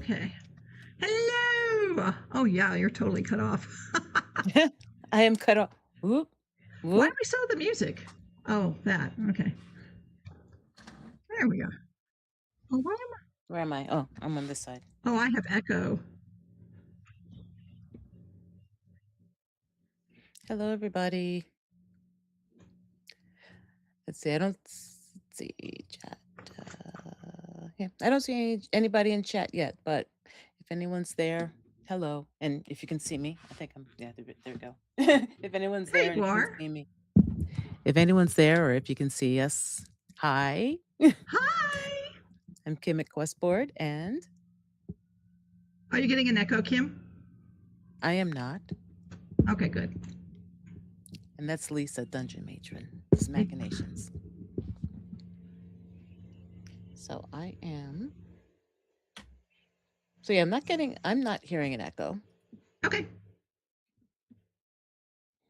Okay. Hello. Oh yeah, you're totally cut off. I am cut off. Whoop, Why whoop. do we still have the music? Oh, that. Okay. There we go. Oh, why am Where am I? Oh, I'm on this side. Oh, I have echo. Hello, everybody. Let's see. I don't see chat. Yeah, I don't see anybody in chat yet, but if anyone's there, hello. And if you can see me, I think I'm, yeah, there we go. If anyone's There there and you you can are. see me, if anyone's there or if you can see us, hi. Hi. I'm Kim at Questboard, and Are you getting an echo, Kim? I am not. Okay, good. And that's Lisa, Dungeon Matron. Machinations. So I am. So yeah, I'm not hearing an echo. Okay.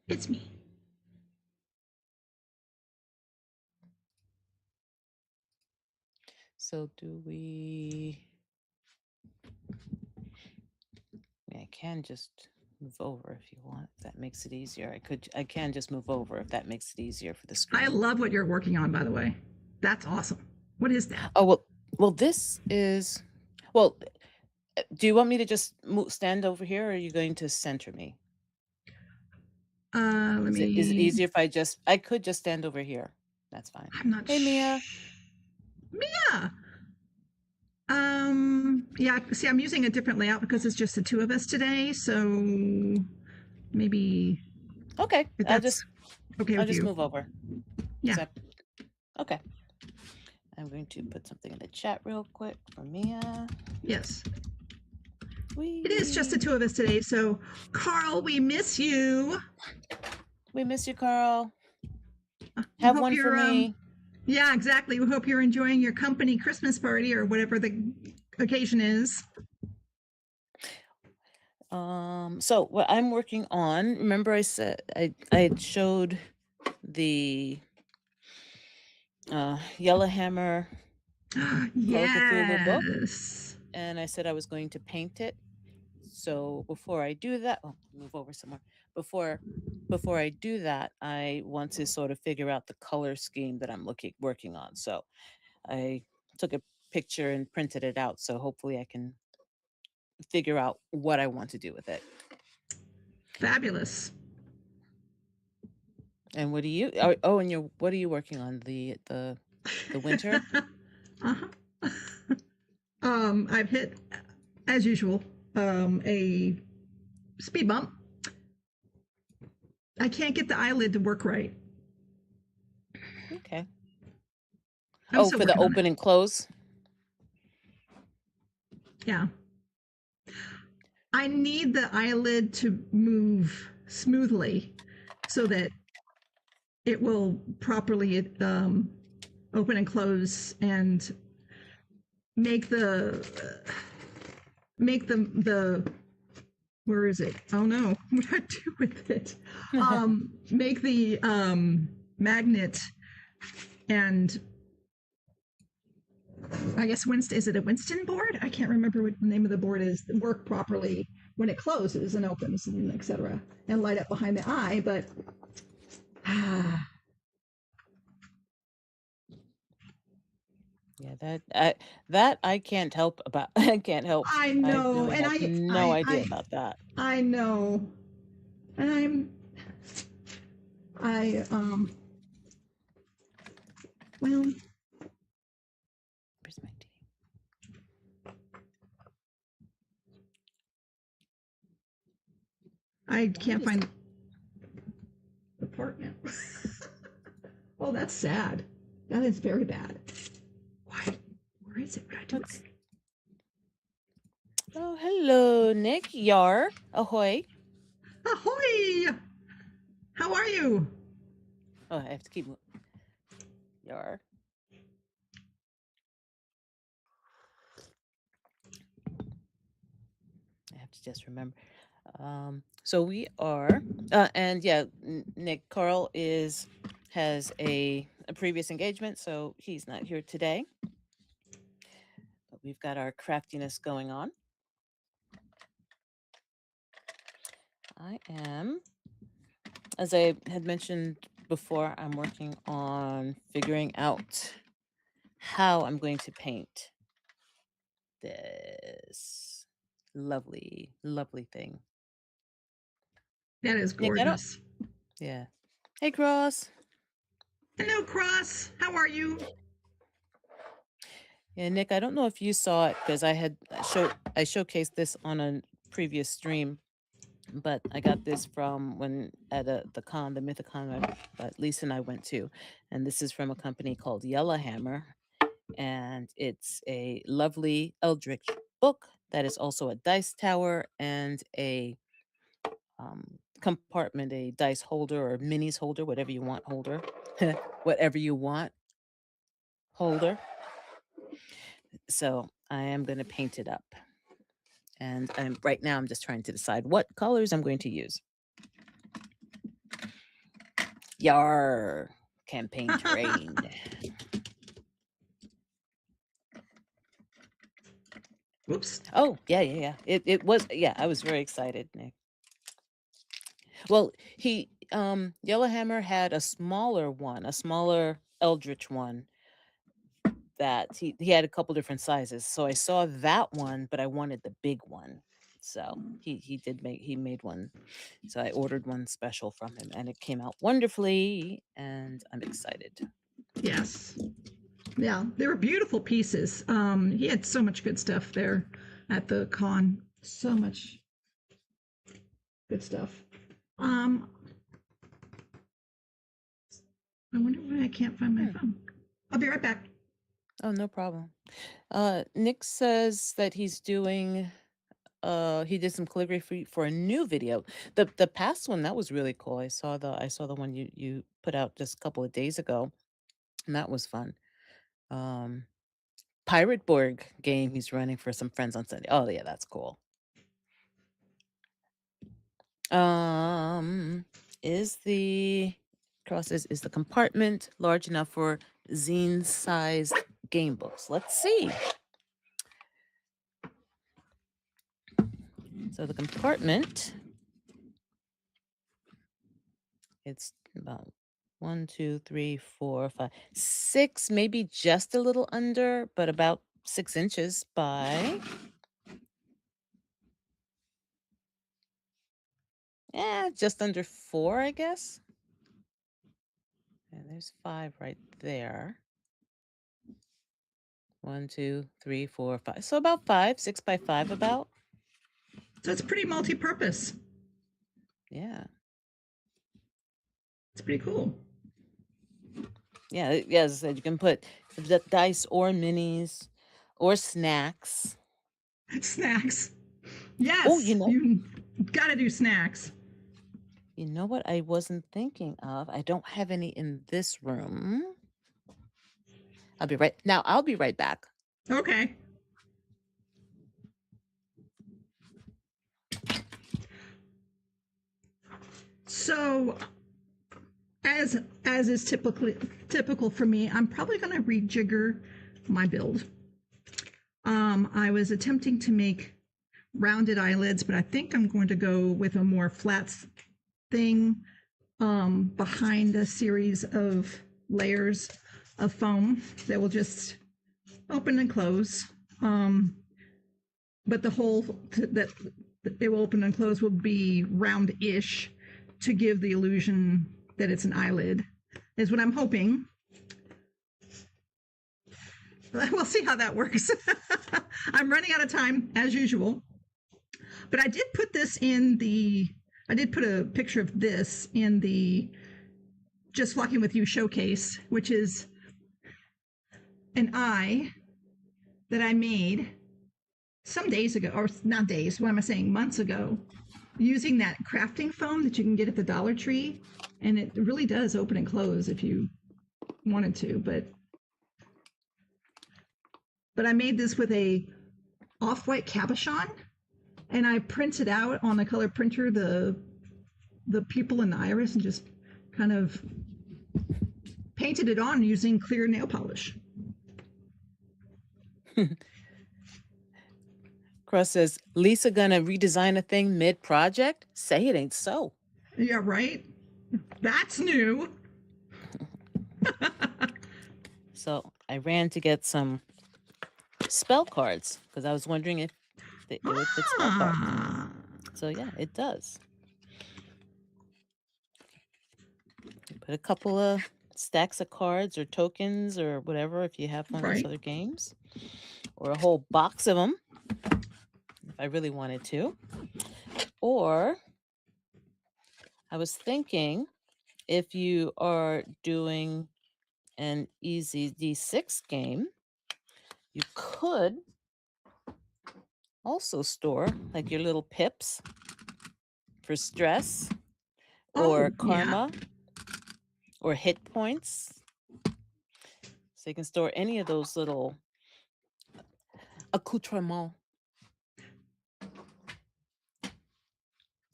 It's me. So do we? I can just move over if you want. If that makes it easier. I can just move over if that makes it easier for the screen. I love what you're working on, by the way. That's awesome. What is that? Oh well, this is. Well, do you want me to just stand over here, or are you going to center me? Let me. Is it easier if I could just stand over here? That's fine. I'm not. Hey, Mia. Mia. Yeah. See, I'm using a different layout because it's just the two of us today. So maybe. Okay, I'll just move over. Yeah. Okay. I'm going to put something in the chat real quick for Mia. Yes. It is just the two of us today. So, Carl, we miss you. We miss you, Carl. Have one for me. Yeah, exactly. We hope you're enjoying your company Christmas party or whatever the occasion is. So what I'm working on, remember I said I had showed the Yellowhammer Call of Cthulhu book, and I said I was going to paint it. So before I do that, move over somewhere. Before I do that, I want to sort of figure out the color scheme that I'm working on. So I took a picture and printed it out. So hopefully I can figure out what I want to do with it. Fabulous. And what do you? What are you working on? The winter? Uh-huh. I've hit, as usual, a speed bump. I can't get the eyelid to work right. Okay. For the open and close? Yeah. I need the eyelid to move smoothly so that it will properly open and close and make the where is it? Oh no, what do I do with it? Make the magnet and I guess Winston, is it a Winston board? I can't remember what the name of the board is. Work properly when it closes and opens and etc. and light up behind the eye, but yeah, that I can't help about. I can't help. I know, I have no idea about that. I know, and well, where's my tea? I can't find the part now. Oh, that's sad. That is very bad. Why? Where is it? What I do with it? Oh, hello, Nick. Yar. Ahoy. Ahoy! How are you? Oh, I have to keep Yar. I have to just remember. So we are, and yeah, Nick Carl has a previous engagement, so he's not here today. But we've got our craftiness going on. I am, as I had mentioned before, I'm working on figuring out how I'm going to paint this lovely, lovely thing. That is Nick, I don't. gorgeous. Yeah. Hey, Cross. Hello, Cross. How are you? Yeah, Nick, I don't know if you saw it because I showcased this on a previous stream, but I got this from when at the Mythicon that Lisa and I went to, and this is from a company called Yellowhammer, and it's a lovely Eldritch book that is also a dice tower and a compartment, a dice holder or minis holder, whatever you want holder, whatever you want holder. So I am going to paint it up. And right now I'm just trying to decide what colors I'm going to use. Yar, campaign terrain. Whoops. Oh, yeah. It was, yeah, I was very excited, Nick. Well, Yellowhammer had a smaller Eldritch one that he had a couple different sizes. So I saw that one, but I wanted the big one. So he made one. So I ordered one special from him and it came out wonderfully and I'm excited. Yes. Yeah, they were beautiful pieces. He had so much good stuff there at the con. So much good stuff. I wonder why I can't find my phone. I'll be right back. Oh, no problem. Nick says that he's doing he did some calligraphy for a new video. The past one, that was really cool. I saw the one you put out just a couple of days ago, and that was fun. Pirate Borg game he's running for some friends on Sunday. Oh yeah, that's cool. Is the compartment large enough for zine-sized game books? Let's see. So the compartment, it's about 1, 2, 3, 4, 5, 6, maybe just a little under, but about 6 inches by, just under 4, I guess. And there's 5 right there. 1, 2, 3, 4, 5. So about 5, 6 by 5 about. So it's pretty multi-purpose. Yeah. It's pretty cool. Yeah, as I said, you can put the dice or minis or snacks. Snacks. Yes. Oh, you gotta do snacks. You know what I wasn't thinking of? I don't have any in this room. I'll be right back. Okay. So, as is typical for me, I'm probably going to rejigger my build. I was attempting to make rounded eyelids, but I think I'm going to go with a more flat thing behind a series of layers of foam that will just open and close. But the hole that it will open and close will be round-ish to give the illusion that it's an eyelid, is what I'm hoping. We'll see how that works. I'm running out of time, as usual. But I did put a picture of this in the Just Flocking With You showcase, which is an eye that I made some days ago, or not days, what am I saying, months ago, using that crafting foam that you can get at the Dollar Tree. And it really does open and close if you wanted to, but I made this with a off-white cabochon, and I printed out on a color printer the pupil and the iris and just kind of painted it on using clear nail polish. Cross says, Lisa gonna redesign a thing mid-project? Say it ain't so. Yeah, right? That's new. So I ran to get some spell cards because I was wondering if it would fit spell cards. So yeah, it does. Put a couple of stacks of cards or tokens or whatever if you have one of those Right. other games, or a whole box of them if I really wanted to. Or I was thinking, if you are doing an easy D6 game, you could also store like your little pips for stress or Oh, yeah. karma or hit points. So you can store any of those little accoutrements.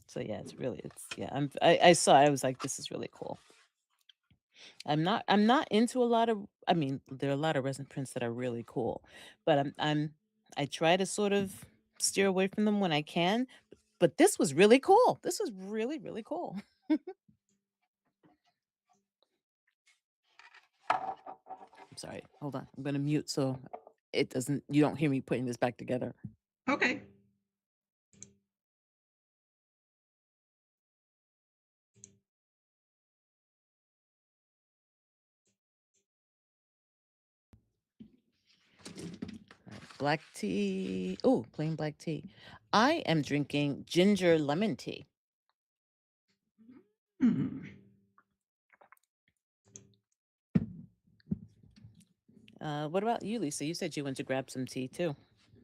So yeah, I saw it, I was like, this is really cool. I'm not into a lot of, I mean, there are a lot of resin prints that are really cool, but I try to sort of steer away from them when I can. But this was really cool. This was really, really cool. I'm sorry. Hold on. I'm gonna mute so you don't hear me putting this back together. Okay. Black tea. Oh, plain black tea. I am drinking ginger lemon tea. Hmm. What about you, Lisa? You said you went to grab some tea too.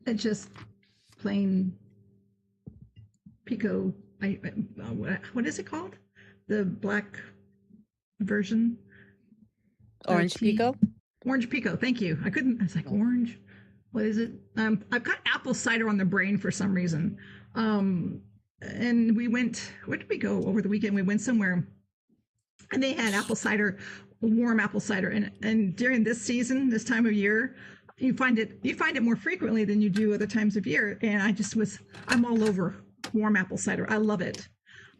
It's just plain pico. What is it called? The black version. Orange pico? Orange pico. Thank you. I was like, orange. What is it? I've got apple cider on the brain for some reason. And we went, where did we go over the weekend? We went somewhere and they had apple cider, warm apple cider. And during this season, this time of year, you find it more frequently than you do other times of year. And I'm all over warm apple cider. I love it.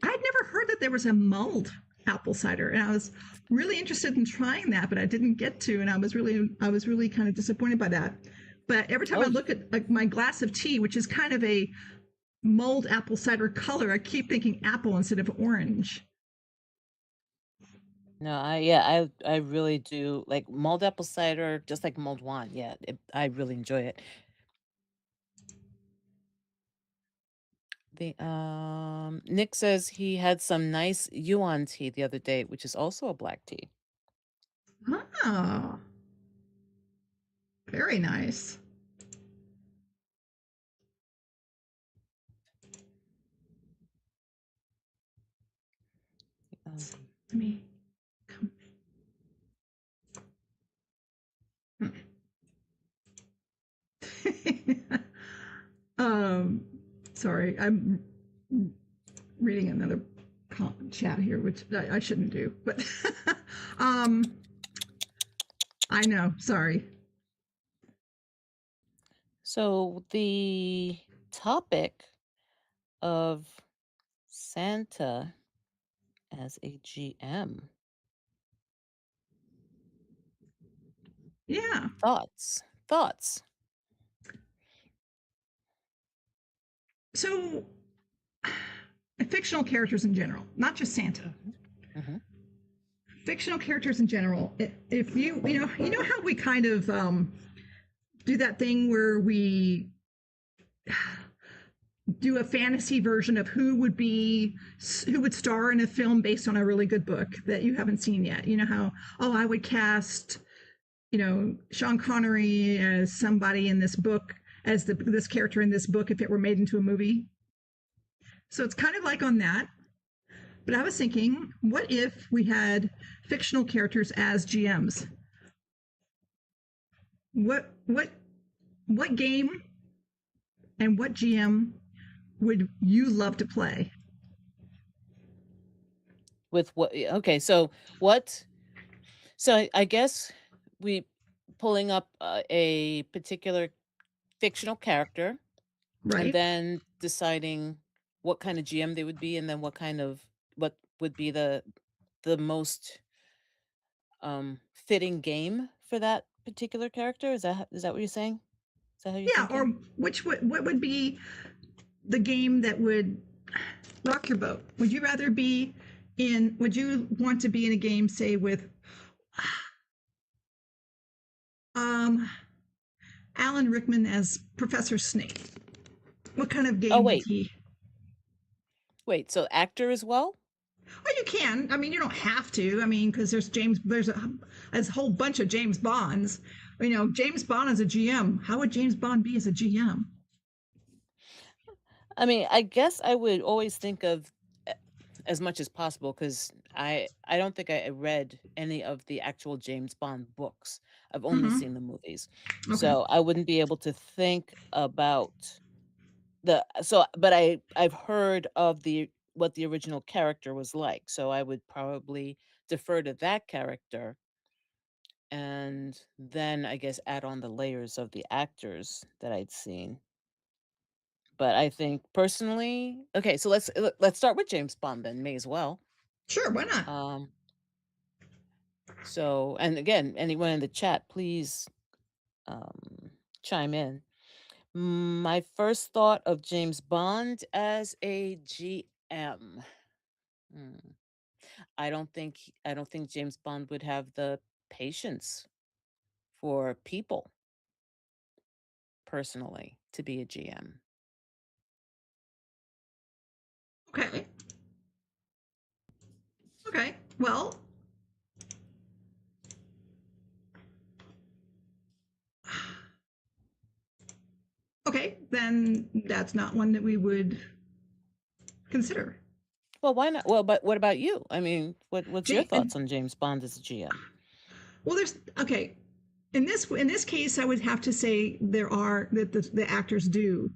I'd never heard that there was a mulled apple cider, and I was really interested in trying that, but I didn't get to, and I was really kind of disappointed by that. But every time I look at like my glass of tea, which is kind of a mulled apple cider color, I keep thinking apple instead of orange. No, I really do like mulled apple cider, just like mulled wine. Yeah, I really enjoy it. Nick says he had some nice yuan tea the other day, which is also a black tea. Oh, very nice. Let me come. Sorry, I'm reading another chat here, which I shouldn't do, but I know. Sorry. So the topic of Santa as a GM. Yeah. Thoughts. So, fictional characters in general, not just Santa. Mm-hmm. Fictional characters in general. If you know how we kind of do that thing where we do a fantasy version of who would star in a film based on a really good book that you haven't seen yet. You know how, I would cast, Sean Connery as somebody in this book, as this character in this book if it were made into a movie. So it's kind of like on that. But I was thinking, what if we had fictional characters as GMs? What game and what GM would you love to play? With what? Okay, so what? So I guess we pulling up a particular fictional character and Right. then deciding what kind of GM they would be, and then what would be the most fitting game for that particular character. Is that what you're saying? Is that how you're Yeah. Or thinking? what would be the game that would rock your boat? Would you rather be in? Would you want to be in a game, say, with um, Alan Rickman as Professor Snape? What kind of Oh, game would he? wait. So actor as well? Well, you can. I mean, you don't have to. I mean, because there's a whole bunch of James Bonds. You know, James Bond as a GM. How would James Bond be as a GM? I mean, I guess I would always think of as much as possible, because I don't think I read any of the actual James Bond books. I've only Mm-hmm. seen the movies, Okay. so I wouldn't be able to think about but I've heard of the what the original character was like, so I would probably defer to that character, and then I guess add on the layers of the actors that I'd seen. But I think personally, okay, so let's start with James Bond then, may as well. Sure. Why not? Um, so, and again, anyone in the chat, please chime in. My first thought of James Bond as a GM. Hmm, I don't think James Bond would have the patience for people personally to be a GM. Okay. Okay. Well, okay. Then that's not one that we would consider. Well, why not? Well, but what about you? I mean, what's your And, thoughts on James Bond as a GM? well, there's okay. In this case, I would have to say there are that the actors do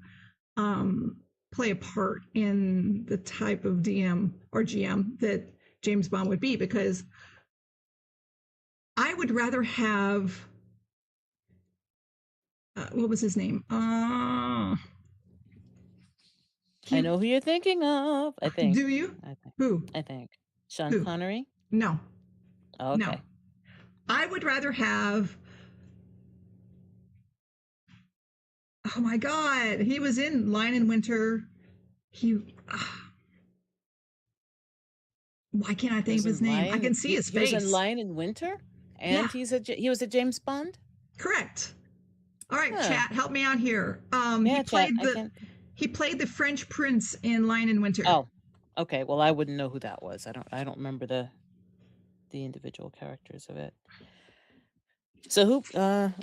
play a part in the type of DM or GM that James Bond would be, because I would rather have what was his name? I He know who you're thinking of. I think. do you? I think. Who? I think. Sean Who? Connery. No, Oh, no. okay. I would rather have. Oh my God, he was in Lion in Winter. He. Why can't I He think was of his in name? I Lion. can see his He was in face. Lion in Winter, Yeah, and he was a James Bond. correct. All right, Huh. chat, help me out here. Yeah, chat. I can't. He played the French prince in Lion in Winter. Oh, okay. Well, I wouldn't know who that was. I don't remember the individual characters of it. So who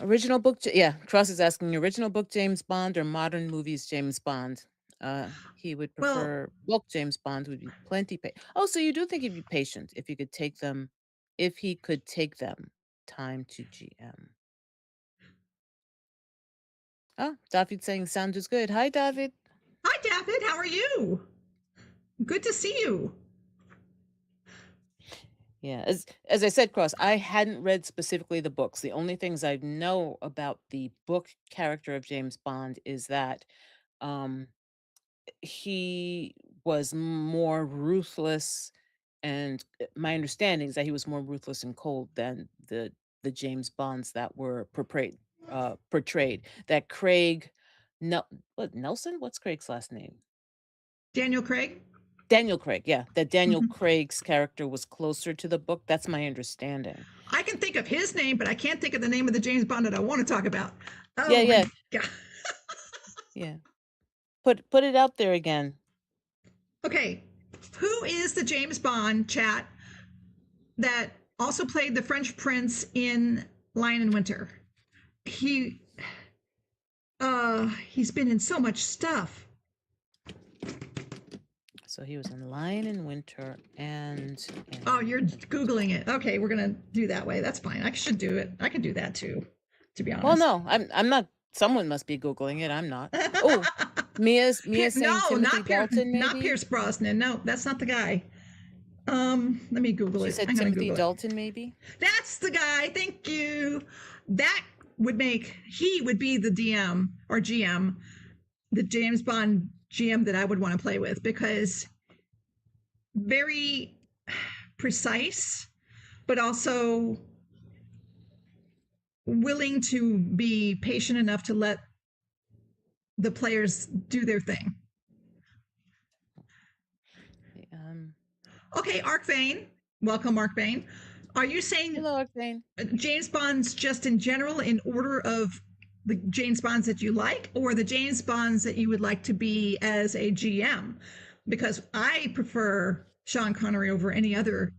original book yeah, Cross is asking original book James Bond or modern movies James Bond. He would Well, prefer book James Bond would be plenty Oh, so you do think he'd be patient if you could take them if he could take them time to GM. Oh, David saying sound is good. Hi David. hi David, how are you? Good to see you. Yeah, as I said, Cross, I hadn't read specifically the books. The only things I know about the book character of James Bond is that um he was more ruthless, and my understanding is that he was more ruthless and cold than the James Bonds that were portrayed. That Craig Nelson? What's Craig's last name? Daniel Craig? Daniel Craig, yeah. That Daniel Craig's character was closer to the book. That's my understanding. I can think of his name, but I can't think of the name of the James Bond that I want to talk about. Oh Yeah, my yeah, God. yeah. Put it out there again. Okay, who is the James Bond, chat, that also played the French prince in Lion in Winter? He's been in so much stuff. So he was in Lion in Winter and Oh, you're Googling it. Okay, we're gonna do that way. That's fine. I should do it. I can do that too, to be honest. Well, no, I'm not. Someone must be Googling it. I'm not. Oh, Mia's saying Timothy Dalton, maybe? Not Pierce Brosnan. No, that's not the guy. Let me Google it. She said I'm gonna Timothy Google Dalton, maybe? That's the guy. Thank you. That would make he would be the DM or GM the James Bond GM that I would want to play with, because very precise, but also willing to be patient enough to let the players do their thing. Okay, Arkvane. Welcome, Arkvane. Are you saying hello, Arkvane? James Bonds just in general, in order of the James Bonds that you like, or the James Bonds that you would like to be as a GM? Because I prefer Sean Connery over any other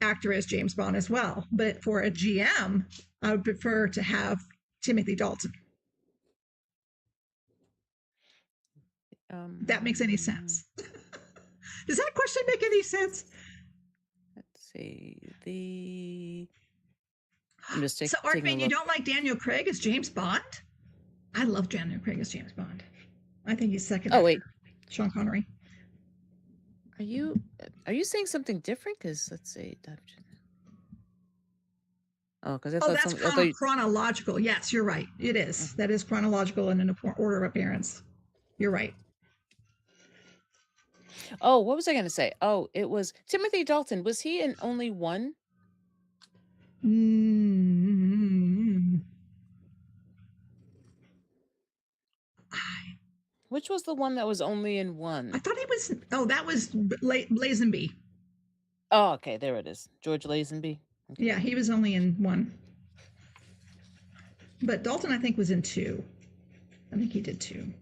actor as James Bond as well. But for a GM, I would prefer to have Timothy Dalton. That makes any sense. Does that question make any sense? Let's see. I'm just so, Arkvane, you don't like Daniel Craig as James Bond? I love Daniel Craig as James Bond. I think he's second. Oh, wait. Sean Connery. Are you saying something different? Because let's see. Oh, because that's chronological. Yes, you're right. It is. Mm-hmm. That is chronological in an order of appearance. You're right. Oh, what was I going to say? Oh, it was Timothy Dalton. Was he in only one? Which was the one that was only in one? I thought he was. Oh, that was Lazenby. Oh, okay. There it is. George Lazenby. Okay. Yeah, he was only in one. But Dalton, I think, was in two. I think he did two.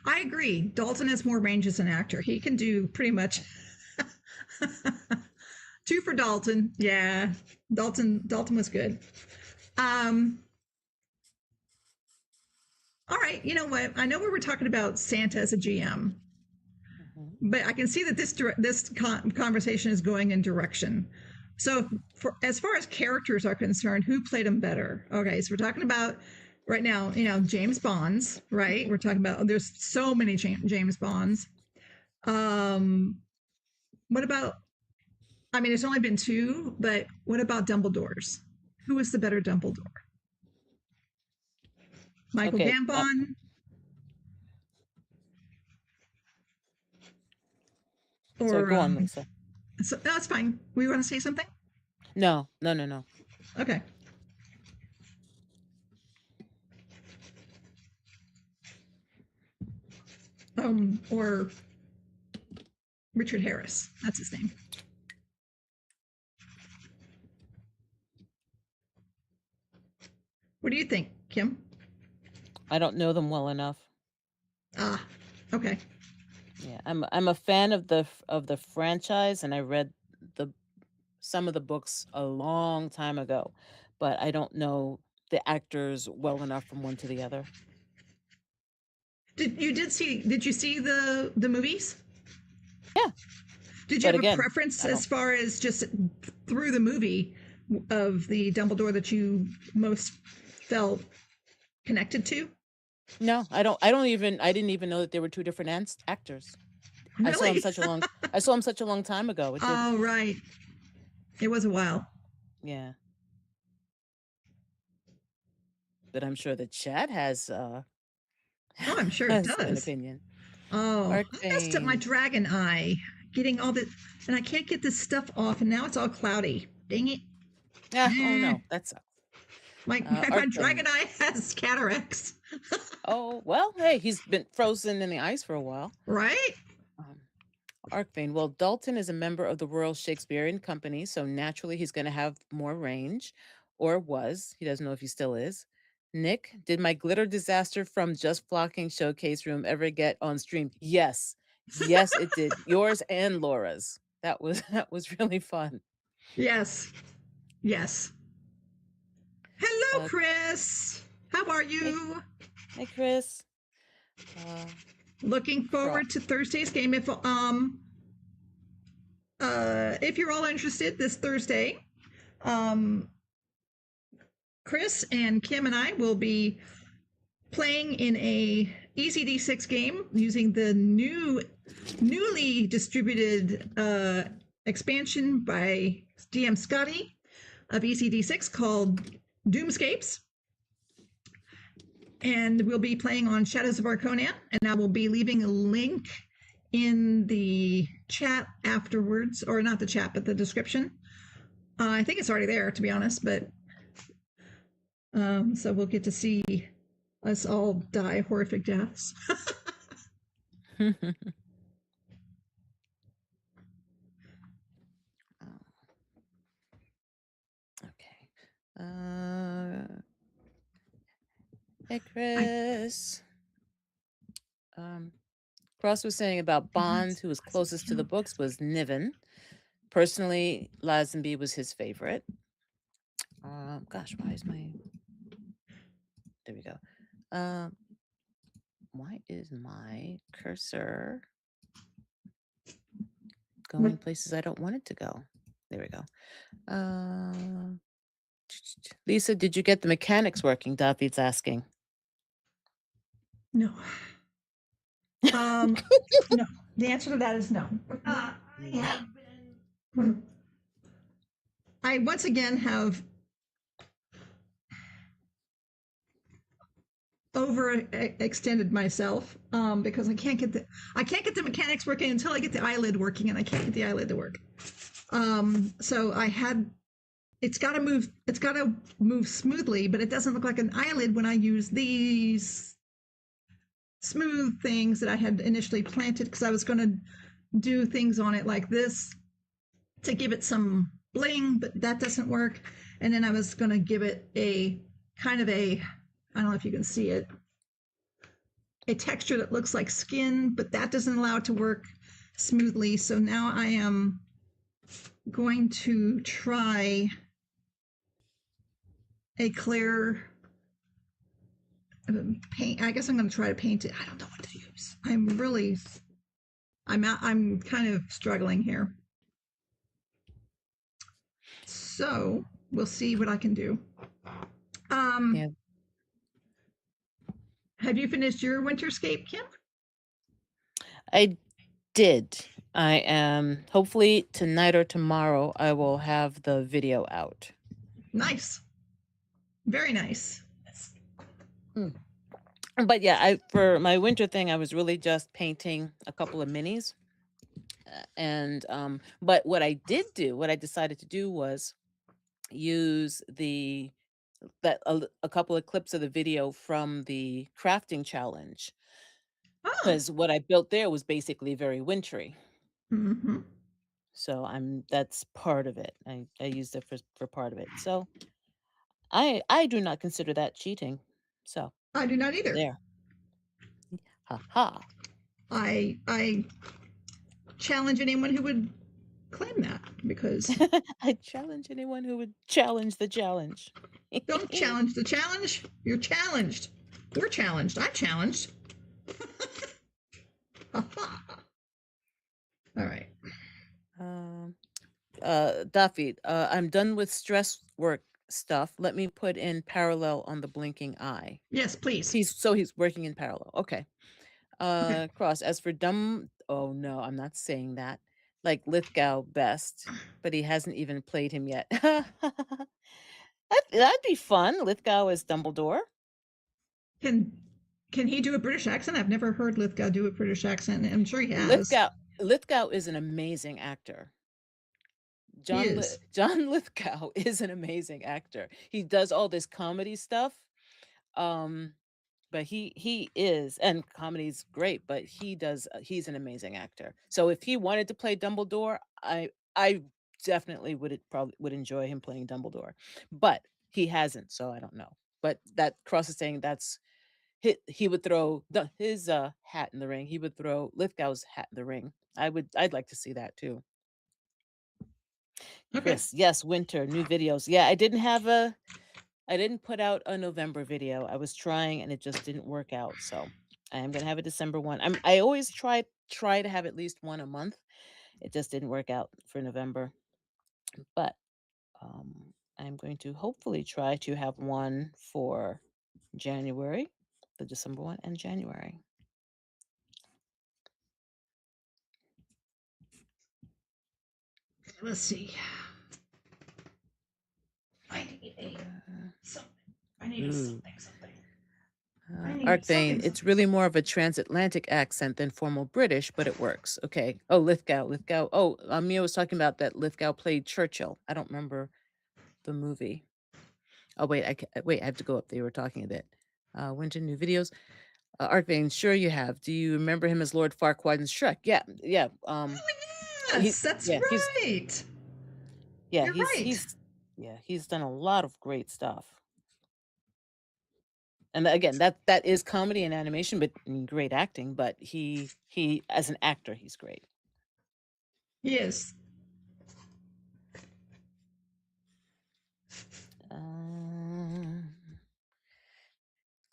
I agree. Dalton has more range as an actor. He can do pretty much. Two for Dalton. Yeah, Dalton was good. All right. You know what? I know we were talking about Santa as a GM, but I can see that this conversation is going in direction. So, as far as characters are concerned, who played them better? Okay, so we're talking about. Right now, James Bonds, right? We're talking about, there's so many James Bonds. What about, it's only been two, but what about Dumbledores? Who was the better Dumbledore? Michael Gambon? Or go on, Lisa. So, that's fine. We want to say something? No. Okay. Or Richard Harris. That's his name. What do you think, Kim? I don't know them well enough. Ah, okay. Yeah, I'm a fan of the franchise, and I read some of the books a long time ago, but I don't know the actors well enough from one to the other. Did you see the movies? Yeah. Did you have a preference as far as just through the movie of the Dumbledore that you most felt connected to? No, I didn't even know that there were two different actors. Really? I saw him such a long time ago. Oh, right. It was a while. Yeah. But I'm sure the chat has Oh, I'm sure it does. An opinion. Oh, I messed up my dragon eye. Getting all this, and I can't get this stuff off, and now it's all cloudy. Dang it. Yeah. Oh, no. That sucks. My dragon eye has cataracts. Oh, well, hey, he's been frozen in the ice for a while. Right? Arkvane. Well, Dalton is a member of the Royal Shakespearean Company, so naturally he's going to have more range, or was. He doesn't know if he still is. Nick, did my glitter disaster from Just Flocking Showcase Room ever get on stream? Yes. Yes, it did. Yours and Laura's. That was really fun. Yes. Hello, Chris. How are you? Hey, Chris. Looking forward to Thursday's game. If you're all interested this Thursday, Chris and Kim and I will be playing in a Easy D6 game using the newly distributed expansion by DM Scotty, of ECD6 called Doomscapes. And we'll be playing on Shadows of Arconia, and I will be leaving a link in the chat afterwards, or not the chat, but the description. I think it's already there, to be honest, but so we'll get to see us all die horrific deaths. Okay. Hey, Chris. Cross was saying about Bond, who was closest to the books, was Niven. Personally, Lazenby was his favorite. Gosh, why is my... There we go. Why is my cursor going places I don't want it to go? There we go. Lisa, did you get the mechanics working? David's asking. No. No. The answer to that is no. I once again have overextended myself because I can't get the mechanics working until I get the eyelid working, and I can't get the eyelid to work. So it's got to move smoothly, but it doesn't look like an eyelid when I use these smooth things that I had initially planted, because I was going to do things on it like this to give it some bling, but that doesn't work. And then I was going to give it a kind of a, I don't know if you can see it, a texture that looks like skin, but that doesn't allow it to work smoothly. So now I am going to try a clear paint. I guess I'm going to try to paint it. I don't know what to use. I'm kind of struggling here. So we'll see what I can do. Yeah. Have you finished your Winterscape, Kim? I did. I am, hopefully tonight or tomorrow, I will have the video out. Nice. Very nice. But yeah, for my winter thing, I was really just painting a couple of minis. And but what I decided to do was use a couple of clips of the video from the crafting challenge, because what I built there was basically very wintry. Mm-hmm. So that's part of it. I used it for part of it. So I do not consider that cheating. So I do not either. There. Ha ha. I challenge anyone who would claim that, because I challenge anyone who would challenge the challenge. Don't challenge the challenge. You're challenged. We're challenged. I'm challenged. All right. Duffy, I'm done with stress work stuff. Let me put in parallel on the blinking eye. Yes, please. He's working in parallel. Okay. Cross, as for oh no, I'm not saying that. Like Lithgow best, but he hasn't even played him yet. That'd be fun. Lithgow as Dumbledore. Can he do a British accent? I've never heard Lithgow do a British accent. I'm sure he has. Lithgow is an amazing actor. John Lithgow is an amazing actor. He does all this comedy stuff. But he is, and comedy's great, but he's an amazing actor. So if he wanted to play Dumbledore, I definitely would enjoy him playing Dumbledore. But he hasn't, so I don't know. But that Cross is saying that's he would throw his hat in the ring. He would throw Lithgow's hat in the ring. I'd like to see that too. Okay. Chris, yes, winter, new videos. Yeah, I didn't put out a November video. I was trying and it just didn't work out. So I am gonna have a December one. I always try to have at least one a month. It just didn't work out for November. But I'm going to hopefully try to have one for January, the December one, and January. Let's see. I need a something. I need a something. Arkvane, it's really more of a transatlantic accent than formal British, but it works. Okay. Oh, Lithgow. Oh, Mia was talking about that Lithgow played Churchill. I don't remember the movie. Oh, wait, I have to go up. They were talking a bit. Went to new videos. Arkvane, sure you have. Do you remember him as Lord Farquaad in Shrek? Yeah. Yes, that's right. You're right. He's done a lot of great stuff. And again, that is comedy and animation, but great acting. But he as an actor, he's great. He is.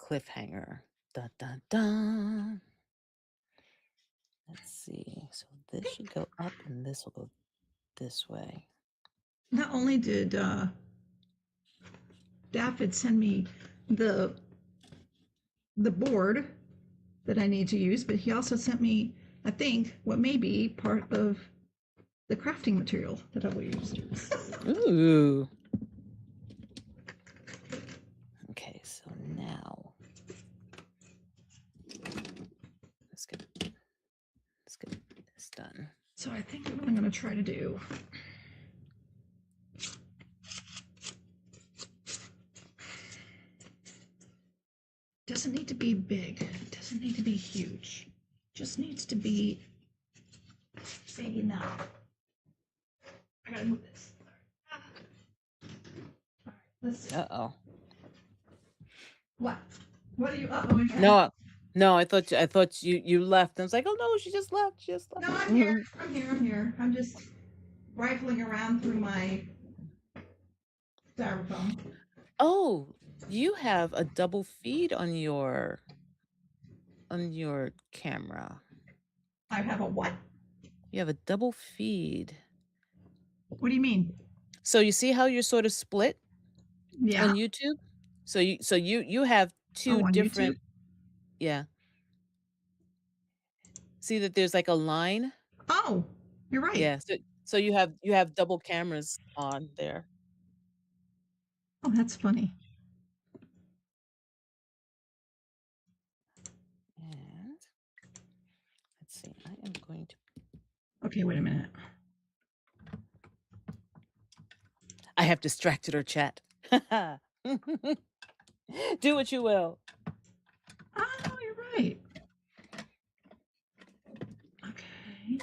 Cliffhanger. Dun dun dun. Let's see. So this should go up, and this will go this way. Not only did Daffod send me the board that I need to use, but he also sent me, I think, what may be part of the crafting material that I will use. Ooh. Okay, so now let's get this done. So I think what I'm going to try to do. Doesn't need to be big. Doesn't need to be huge. Just needs to be big enough. I gotta move this. All right, let's see. Uh-oh. What? What are you up? No, I thought you left. I was like, oh no, she just left. No, I'm here. I'm just rifling around through my styrofoam. Oh, you have a double feed on your camera. I have a what? You have a double feed. What do you mean? So you see how you're sort of split Yeah. on YouTube? So you have two different. YouTube? Yeah. See that there's like a line? Oh, you're right. Yeah. So you have double cameras on there. Oh, that's funny. And let's see. I am going to. Okay, wait a minute. I have distracted her chat. Do what you will. Oh, you're right. Okay.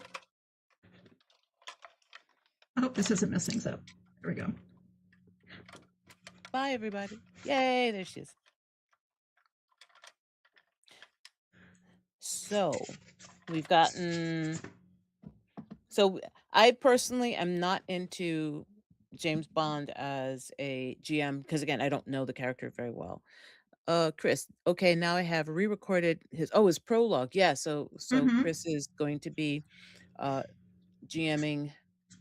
I hope this isn't messing things up. There we go. Bye, everybody. Yay, there she is. So we've gotten. So I personally am not into James Bond as a GM because again, I don't know the character very well. Chris, okay, now I have re-recorded his prologue. Yeah, so Chris is going to be GMing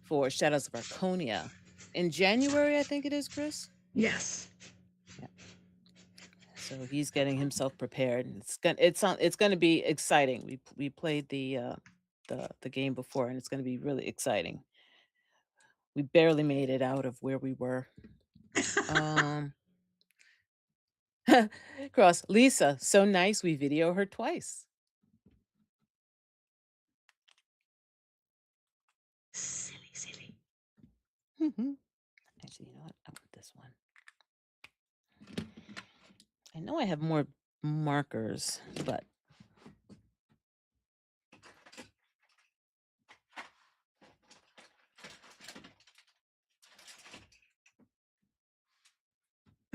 for Shadows of Arconia in January, I think it is, Chris. Yes. Yeah. So he's getting himself prepared. It's gonna be exciting. We played the game before, and it's gonna be really exciting. We barely made it out of where we were. Cross Lisa, so nice. We video her twice. Silly. Actually, you know what? I want this one. I know I have more markers, but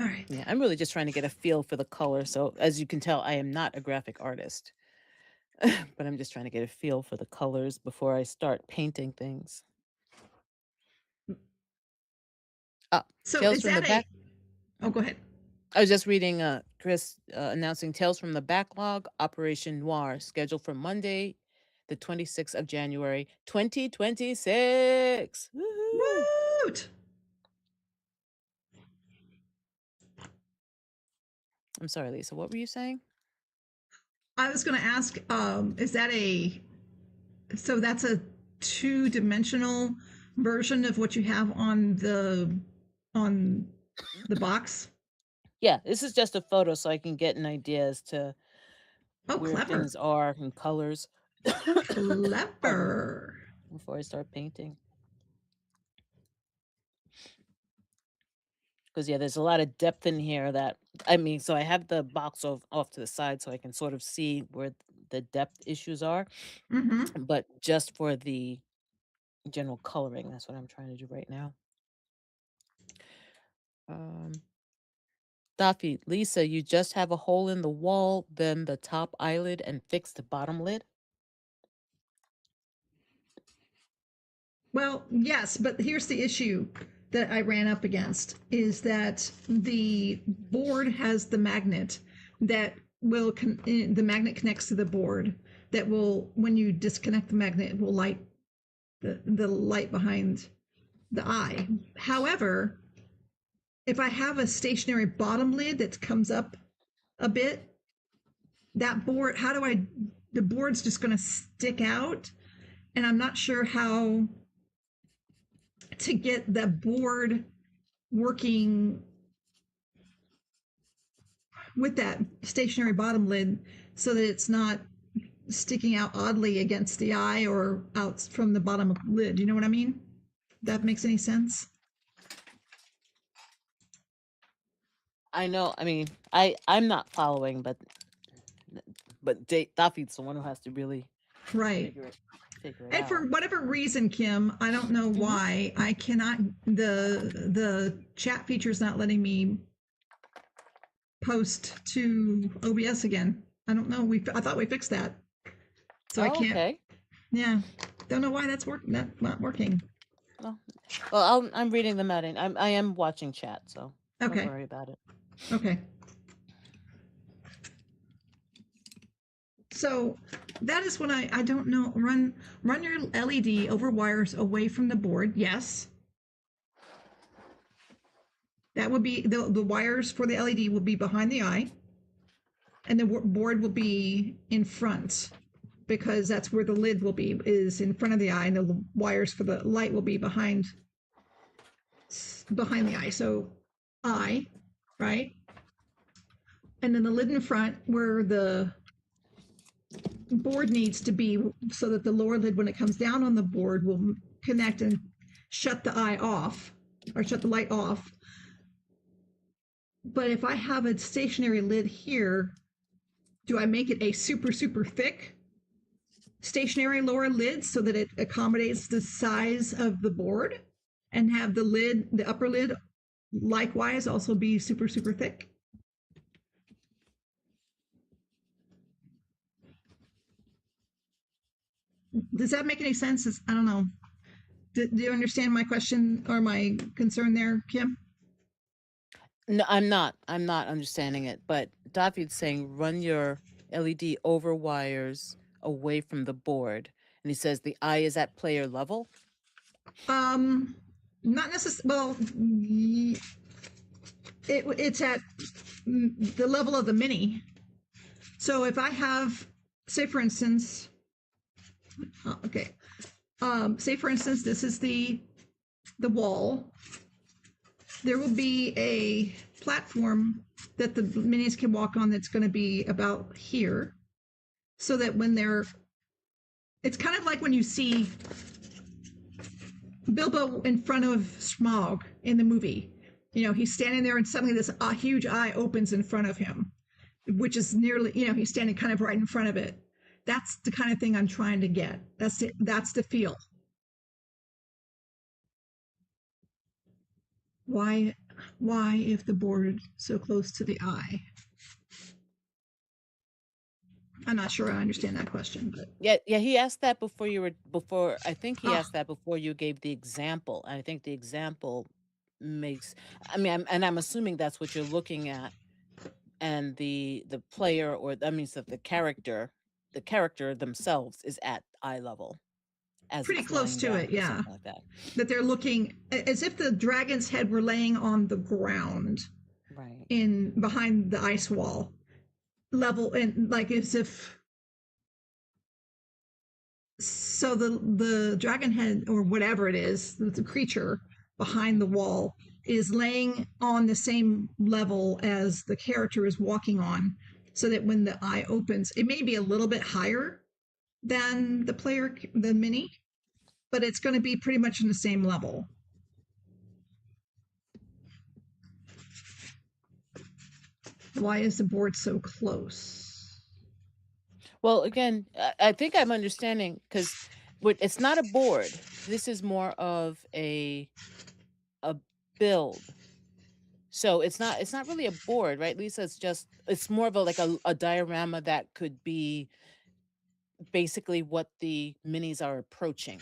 All right. yeah, I'm really just trying to get a feel for the color. So as you can tell, I am not a graphic artist, but I'm just trying to get a feel for the colors before I start painting things. So Tales is from that the back. Oh, go ahead. I was just reading Chris announcing Tales from the Backlog, Operation Noir, scheduled for Monday, the 26th of January, 2026. Woo-hoo! Woot! I'm sorry, Lisa. What were you saying? I was going to ask, is that so that's a two-dimensional version of what you have on The box? Yeah, this is just a photo so I can get an idea as to Oh, where clever. things are and colors. Pardon me, Clever. before I start painting. Because yeah, there's a lot of depth in here that I mean, so I have the box off to the side so I can sort of see where the depth issues are, Mm-hmm. but just for the general coloring, that's what I'm trying to do right now. Um, Daffy, Lisa, you just have a hole in the wall, then the top eyelid, and fix the bottom lid. Well, yes, but here's the issue that I ran up against is that the board has the magnet that will the magnet connects to the board that will, when you disconnect the magnet, it will light the light behind the eye. However, if I have a stationary bottom lid that comes up a bit, that board, how do I, the board's just going to stick out, and I'm not sure how to get the board working with that stationary bottom lid so that it's not sticking out oddly against the eye or out from the bottom of the lid. You know what I mean? That makes any sense? I know. I mean, I'm not following, but Daffy's the one who has to really Right. figure it And for out. whatever reason, Kim, I don't know why I cannot. The chat feature is not letting me post to OBS again. I don't know. I thought we fixed that, so I Oh, can't. okay. Yeah, don't know why that's not working. Well, I'm reading them out. I am watching chat, so don't Okay. worry about it. Okay. So that is when I don't know. Run your LED over wires away from the board. Yes. That would be the wires for the LED will be behind the eye, and the board will be in front because that's where the lid will be, is in front of the eye, and the wires for the light will be behind the eye. So eye, right? And then the lid in front where the board needs to be so that the lower lid, when it comes down on the board, will connect and shut the eye off or shut the light off. But if I have a stationary lid here, do I make it a super, super thick stationary lower lid so that it accommodates the size of the board and have the lid, the upper lid, likewise also be super, super thick? Does that make any sense? I don't know. Do you understand my question or my concern there, Kim? No, I'm not. I'm not understanding it. But David's saying run your LED over wires away from the board, and he says the eye is at player level. Not necessarily. Well, it's at the level of the mini. So if I have, say for instance, okay, say for instance, this is the wall. There will be a platform that the minis can walk on that's going to be about here, so that when they're, it's kind of like when you see Bilbo in front of Smaug in the movie. You know, he's standing there and suddenly this huge eye opens in front of him, which is nearly, you know, he's standing kind of right in front of it. That's the kind of thing I'm trying to get. That's the feel. Why if the board so close to the eye? I'm not sure I understand that question, but Yeah, he asked that before I think he ah, asked that before you gave the example. And I think the example makes I mean, I'm assuming that's what you're looking at, and the player, or that means that the character themselves is at eye level as pretty it's close lying to down it, or yeah. something like that. That they're looking as if the dragon's head were laying on the ground Right. in behind the ice wall level, and like as if, so the dragon head or whatever it is, the creature behind the wall is laying on the same level as the character is walking on, so that when the eye opens, it may be a little bit higher than the mini, but it's going to be pretty much in the same level. Why is the board so close? Well, again, I think I'm understanding because it's not a board. This is more of a build. So it's not really a board, right, Lisa? It's more of a diorama that could be basically what the minis are approaching.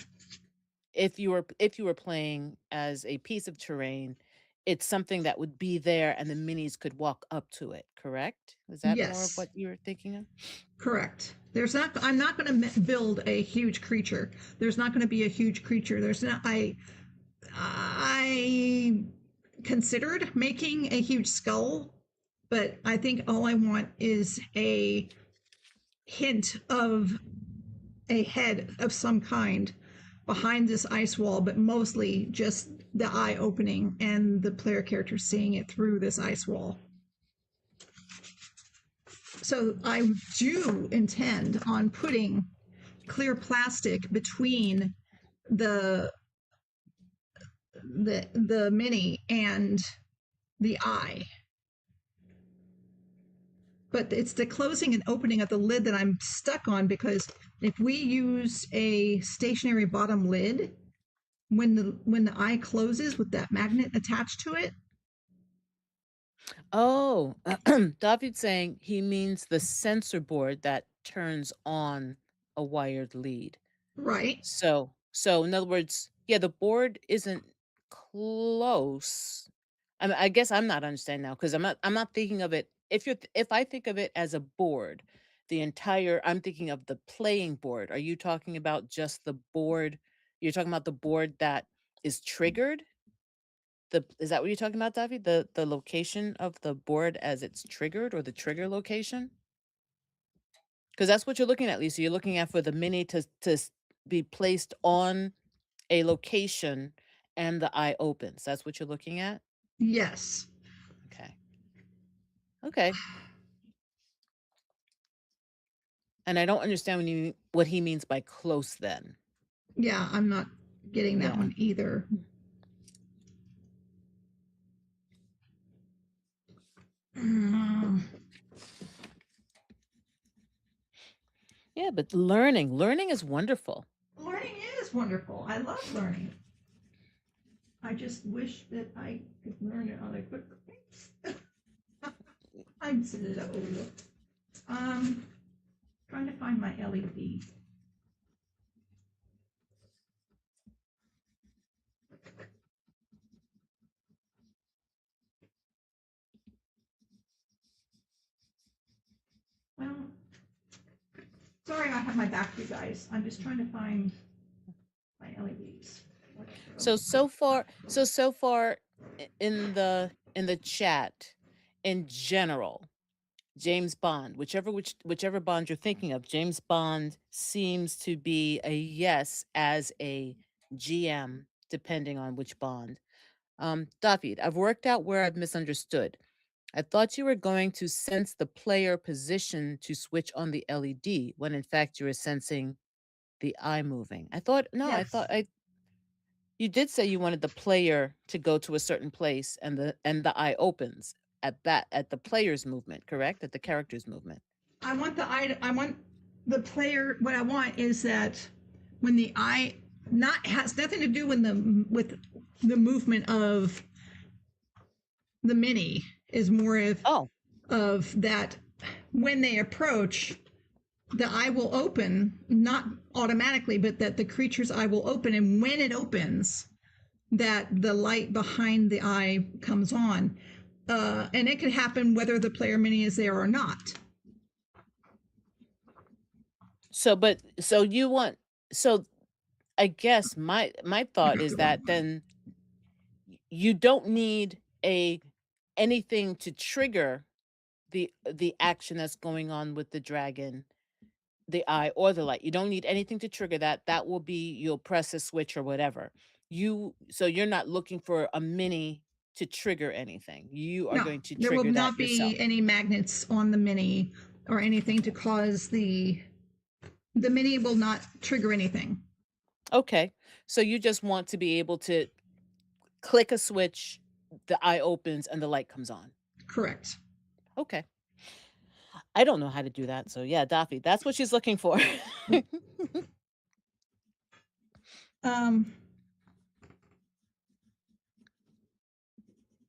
If you were playing as a piece of terrain, it's something that would be there and the minis could walk up to it, correct? Is that more of Yes, what you're thinking of? correct. I'm not going to build a huge creature. There's not going to be a huge creature. There's not. I considered making a huge skull, but I think all I want is a hint of a head of some kind behind this ice wall, but mostly just the eye opening and the player character seeing it through this ice wall. So I do intend on putting clear plastic between the the mini and the eye. But it's the closing and opening of the lid that I'm stuck on, because if we use a stationary bottom lid, when the eye closes with that magnet attached to it, Oh, David's saying he means the sensor board that turns on a wired lead. right? So in other words, yeah, the board isn't close. I guess I'm not understanding now because I'm not thinking of it. If I think of it as a board, I'm thinking of the playing board. Are you talking about just the board? You're talking about the board that is triggered? Is that what you're talking about, Davi? The location of the board as it's triggered, or the trigger location? Because that's what you're looking at, Lisa. You're looking at for the mini to be placed on a location and the eye opens. That's what you're looking at? Yes. Okay. Okay. And I don't understand what he means by close then. Yeah, I'm not getting that Yeah. one either. Mm, Yeah, but learning is wonderful. learning is wonderful. I love learning. I just wish that I could learn it on a quick pace. I'm so old. Trying to find my LED. Well, sorry I have my back, you guys. I'm just trying to find my LEDs. So far in the chat, in general, James Bond, whichever Bond you're thinking of, James Bond seems to be a yes as a GM, depending on which Bond. David, I've worked out where I've misunderstood. I thought you were going to sense the player position to switch on the LED, when in fact you were sensing the eye moving. I thought no, I Yes. thought I you did say you wanted the player to go to a certain place and the eye opens at the player's movement, correct? At the character's movement. I want I want the player. What I want is that when the eye not has nothing to do with the movement of the mini, is more Oh, of that when they approach, the eye will open, not automatically, but that the creature's eye will open, and when it opens, that the light behind the eye comes on. And it could happen whether the player mini is there or not. so you want so I guess my thought is that then you don't need a anything to trigger the action that's going on with the dragon, the eye, or the light. You don't need anything to trigger that. That will be, you'll press a switch or whatever. You're not looking for a mini to trigger anything. You are No, going to there will trigger not that yourself. be any magnets on the Mini or anything to cause the Mini will not trigger anything. Okay. So you just want to be able to click a switch, the eye opens, and the light comes on. Correct. Okay. I don't know how to do that. So yeah, Daffy, that's what she's looking for.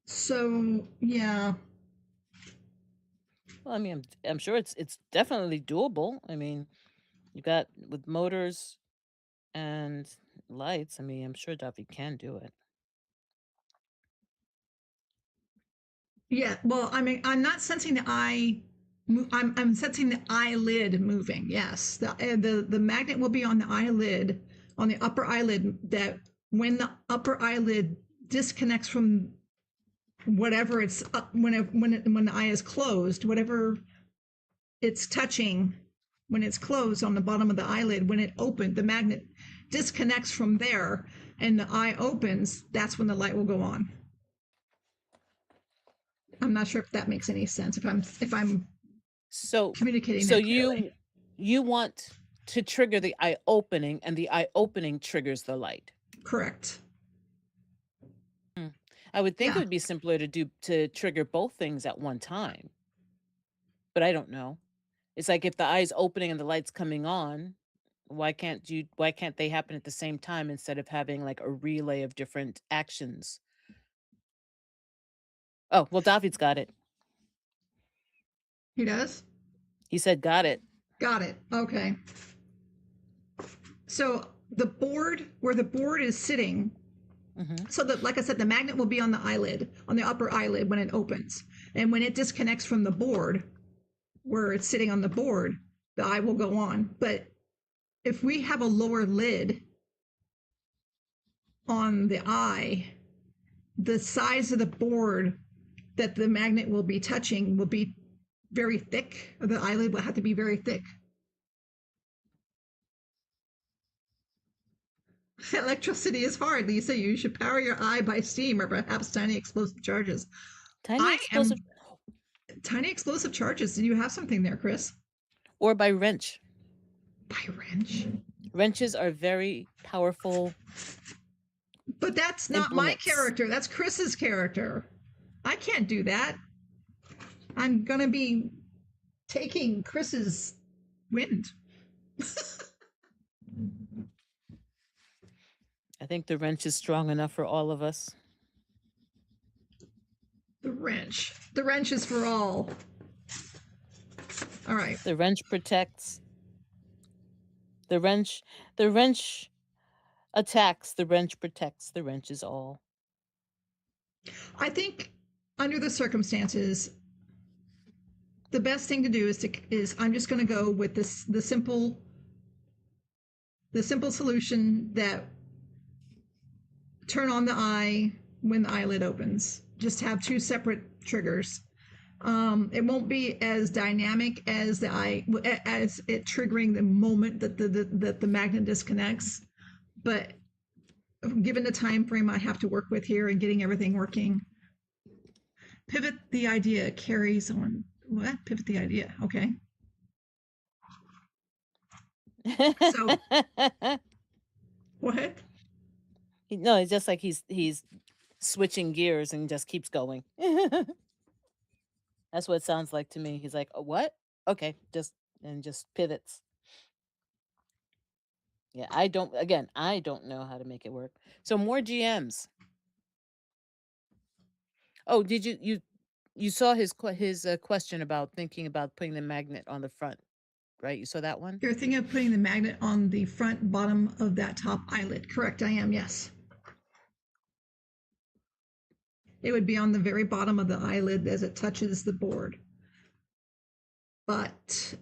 So yeah. Well, I mean, I'm sure it's definitely doable. I mean, you got with motors and lights. I mean, I'm sure Daffy can do it. Yeah. Well, I mean, I'm not sensing the eye. I'm sensing the eyelid moving. Yes, the magnet will be on the eyelid, on the upper eyelid. That when the upper eyelid disconnects from whatever it's when the eye is closed, whatever it's touching when it's closed on the bottom of the eyelid, when it opened, the magnet disconnects from there and the eye opens, that's when the light will go on. I'm not sure if that makes any sense, if I'm So communicating so that clearly. you want to trigger the eye opening, and the eye opening triggers the light. Correct. I would think it Yeah. would be simpler to trigger both things at one time. But I don't know. It's like if the eye's opening and the light's coming on, why can't they happen at the same time instead of having like a relay of different actions? Oh, well, David's got it. He does? He said got it. Got it. Okay. So the board, where the board is sitting, so that, like I said, the magnet will be on the eyelid, on the upper eyelid when it opens. And when it disconnects from the board, where it's sitting on the board, the eye will go on. But if we have a lower lid on the eye, the size of the board that the magnet will be touching will be very thick, or the eyelid will have to be very thick. Electricity is hard, Lisa. You should power your eye by steam or perhaps tiny explosive charges. Tiny explosive. Tiny explosive charges. Do you have something there, Chris? Or by wrench. By wrench? Wrenches are very powerful. But that's not my character. That's Chris's character. I can't do that. I'm going to be taking Chris's wind. I think the wrench is strong enough for all of us. The wrench. The wrench is for all. All right. The wrench protects. The wrench attacks. The wrench protects. The wrench is all. I think under the circumstances, the best thing to do is I'm just going to go with the simple solution that turn on the eye when the eyelid opens. Just have two separate triggers. It won't be as dynamic as as it triggering the moment that the magnet disconnects, but given the time frame I have to work with here and getting everything working, pivot the idea carries on. What? Pivot the idea. Okay. So what? No, it's just like he's switching gears and just keeps going. That's what it sounds like to me. He's like, oh, what? Okay, just pivots. Yeah, I don't know how to make it work. So more GMs. Oh, did you saw his question about thinking about putting the magnet on the front, right? You saw that one? You're thinking of putting the magnet on the front bottom of that top eyelid. Correct, I am, yes. It would be on the very bottom of the eyelid as it touches the board. But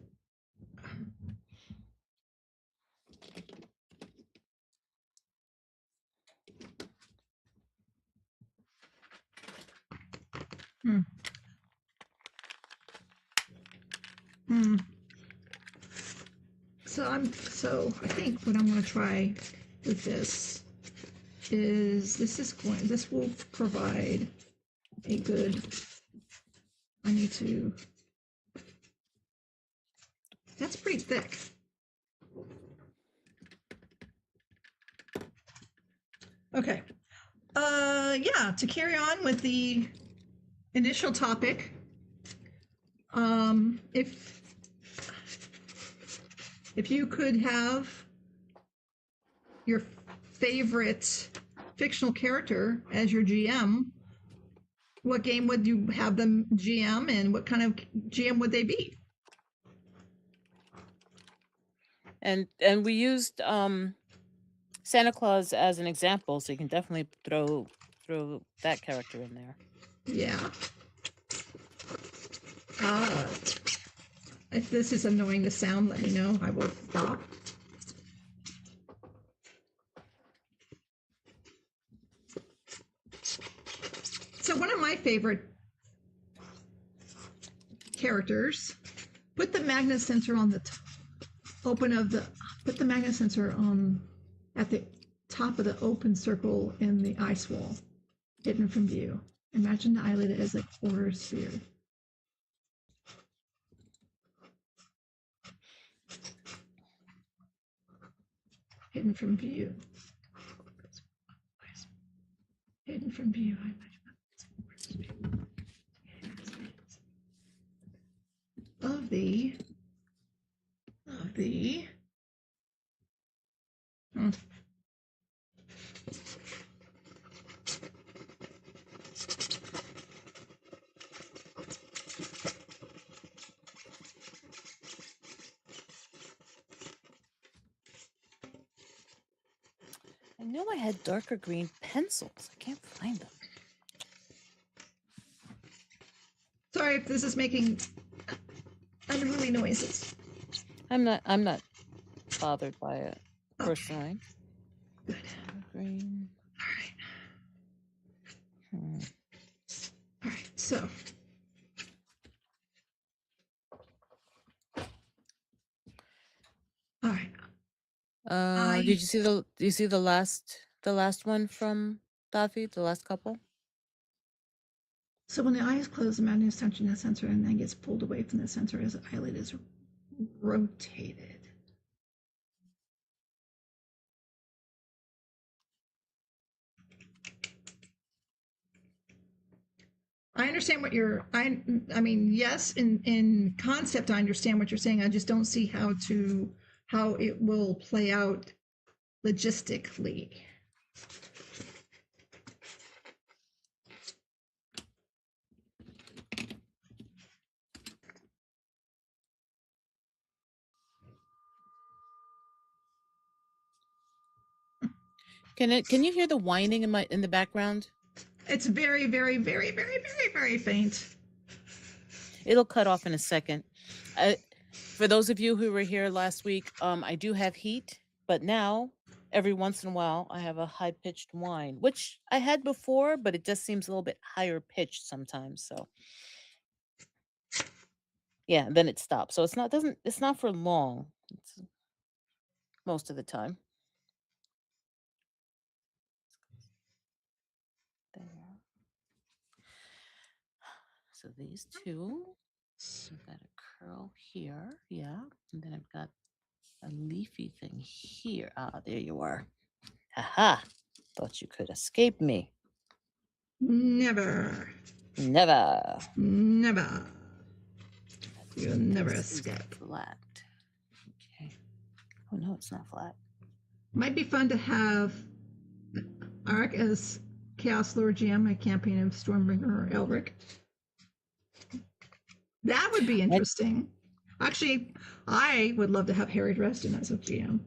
So I think what I'm going to try with this will provide a good. I need to. That's pretty thick. Okay. Yeah, to carry on with the initial topic, if you could have your favorite fictional character as your GM, what game would you have them GM, and what kind of GM would they be? And we used Santa Claus as an example, so you can definitely throw that character in there. Yeah. If this is annoying to sound, let me know. I will stop. So one of my favorite characters, put the magnet sensor on the put the magnet sensor on at the top of the open circle in the ice wall, hidden from view. Imagine the eyelid as a quarter sphere. Hidden from view. Hidden from view. Of the I know I had darker green pencils. I can't find them. Sorry if this is making unruly noises. I'm not bothered by it personally. Good. Green. All right. All right. So. All right. Did you see the last one from Daffy, the last couple? So when the eye is closed, the magnet is touching the sensor and then gets pulled away from the sensor as the eyelid is rotated. I understand what you're. I mean, yes, in concept, I understand what you're saying. I just don't see how it will play out logistically. Can you hear the whining in the background? It's very, very, very, very, very, very faint. It'll cut off in a second. For those of you who were here last week, I do have heat, but now every once in a while I have a high-pitched whine, which I had before, but it just seems a little bit higher pitched sometimes. So yeah, then it stops. So it's not for long. It's most of the time. There. So these two, I've got a curl here, yeah, and then I've got a leafy thing here. Ah, there you are. Haha, thought you could escape me. Never. Never. Never. You'll never escape. Flat. Okay. Oh no, it's not flat. Might be fun to have Arik as Chaos Lord GM, a campaign of Stormbringer or Elric. That would be interesting. Actually, I would love to have Harry Dresden as a GM.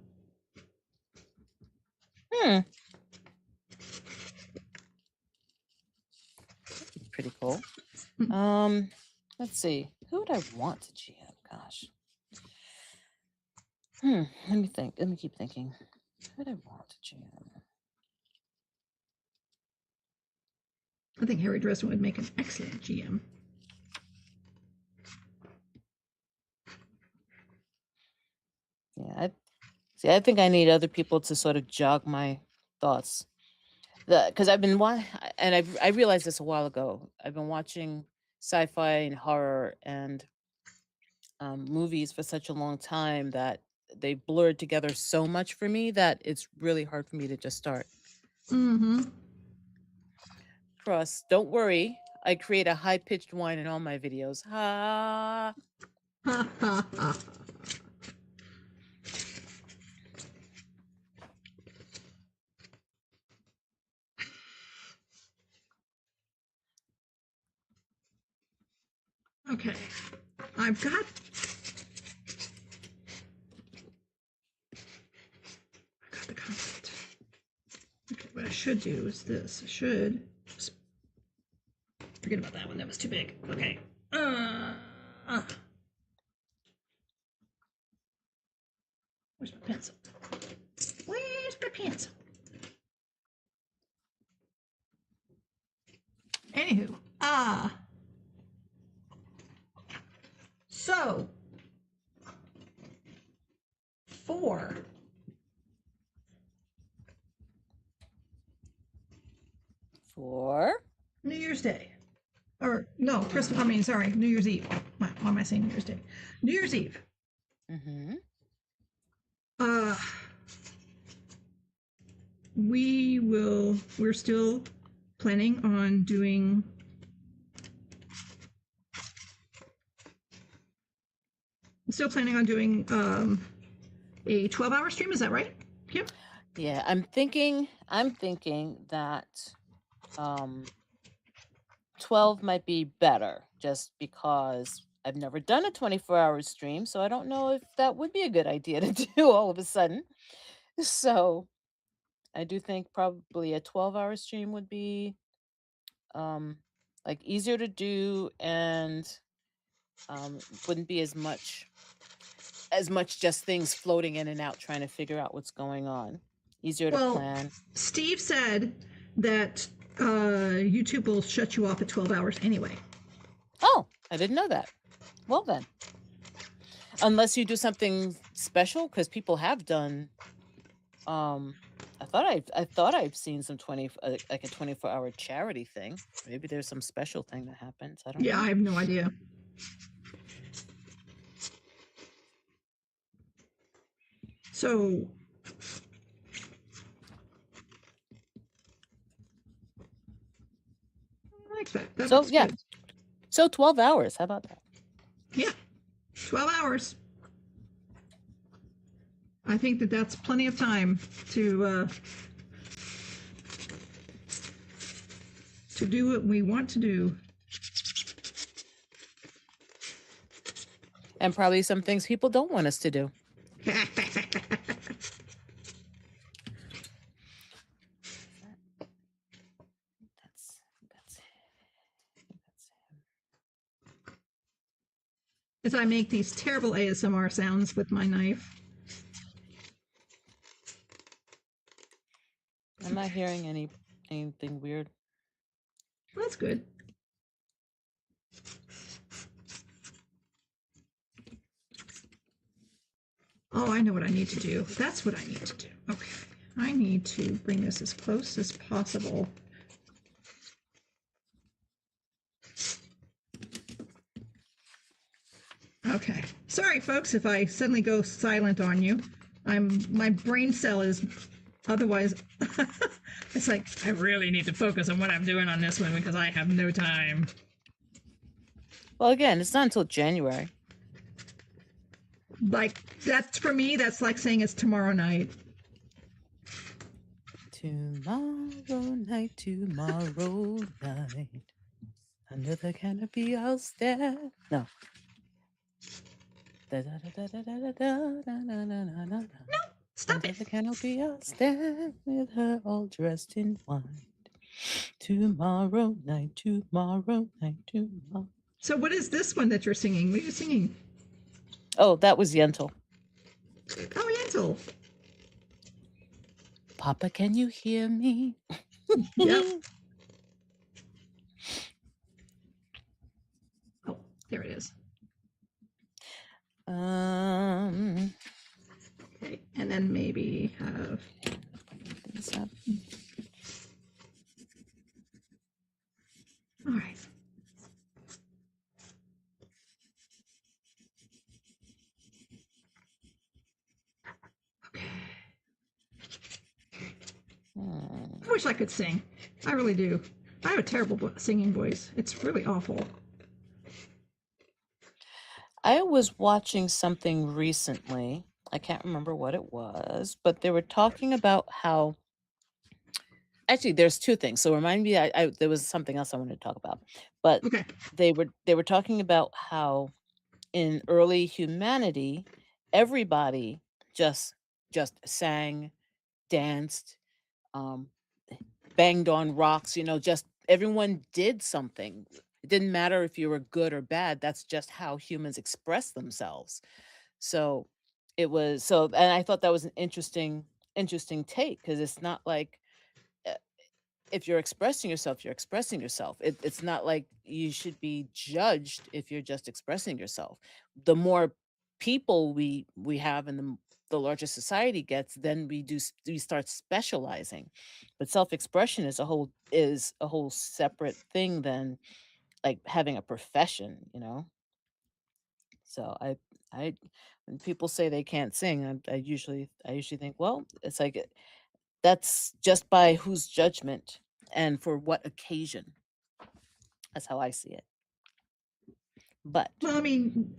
Pretty cool. Let's see. Who would I want to GM? Gosh. Let me think. Let me keep thinking. Who would I want to GM? I think Harry Dresden would make an excellent GM. Yeah, I think I need other people to sort of jog my thoughts. Because I've been and I realized this a while ago. I've been watching sci-fi and horror and movies for such a long time that they blurred together so much for me that it's really hard for me to just start. Mm-hmm. Trust, don't worry. I create a high-pitched whine in all my videos. Ha! Ha ha ha. Okay, I've got the concept. Okay, what I should do is this. I should forget about that one. That was too big. Okay. Where's my pencil? Where's my pencil? Anywho, so for New Year's Day, or no, Christmas. I mean, sorry, New Year's Eve. Why am I saying New Year's Day? New Year's Eve. Mm-hmm. We're still planning on doing a 12-hour stream. Is that right, Kim? Yeah, I'm thinking that 12 might be better, just because I've never done a 24-hour stream, so I don't know if that would be a good idea to do all of a sudden. So I do think probably a 12-hour stream would be like easier to do, and wouldn't be as much just things floating in and out trying to figure out what's going on. Easier to plan. Steve said that YouTube will shut you off at 12 hours anyway. Oh, I didn't know that. Well then, unless you do something special, because people have done. I thought I've seen some like a 24-hour charity thing. Maybe there's some special thing that happens. I don't know. Yeah, I have no idea. So I like that. So yeah, good. So 12 hours. How about that? Yeah, 12 hours. I think that's plenty of time to do what we want to do. And probably some things people don't want us to do. As I make these terrible ASMR sounds with my knife. I'm not hearing anything weird. Well, that's good. Oh, I know what I need to do. That's what I need to do. Okay. I need to bring this as close as possible. Okay. Sorry, folks, if I suddenly go silent on you. My brain cell is otherwise. It's like, I really need to focus on what I'm doing on this one because I have no time. Well, again, it's not until January. Like, that's for me, that's like saying it's tomorrow night. Tomorrow night, under the canopy I'll stand. No. No, stop under it. the canopy I'll stand with her all dressed in white. Tomorrow night, tomorrow night, tomorrow. So what is this one that you're singing? What are you singing? Oh, that was Yentl. Oh, Yentl. Papa, can you hear me? Yep. Oh, there it is. Okay, and then maybe have this up. wish I could sing. I really do. I have a terrible singing voice. It's really awful. I was watching something recently. I can't remember what it was, but they were talking about how actually there's two things. So remind me, there was something else I wanted to talk about. But Okay. they were talking about how in early humanity, everybody just sang, danced, um, banged on rocks, just everyone did something. It didn't matter if you were good or bad. That's just how humans express themselves. So and I thought that was an interesting take because it's not like uh, if you're expressing yourself, you're expressing yourself. It's not like you should be judged if you're just expressing yourself. The more people we have and the larger society gets, then we start specializing. But self-expression is a whole separate thing than like having a profession. So I when people say they can't sing, I usually think, well, it's like that's just by whose judgment and for what occasion. That's how I see it. But Well, I mean,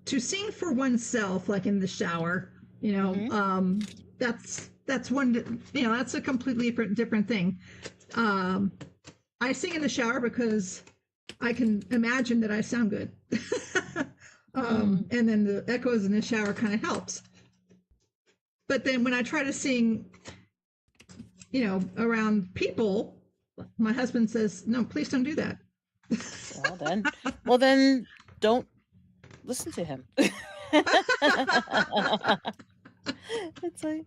to sing for oneself, like in the shower, mhm. that's one. That's a completely different thing. Um, I sing in the shower because I can imagine that I sound good. And then the echoes in the shower kind of helps. But then when I try to sing, around people, my husband says, "No, please don't do that." Well then don't listen to him. It's like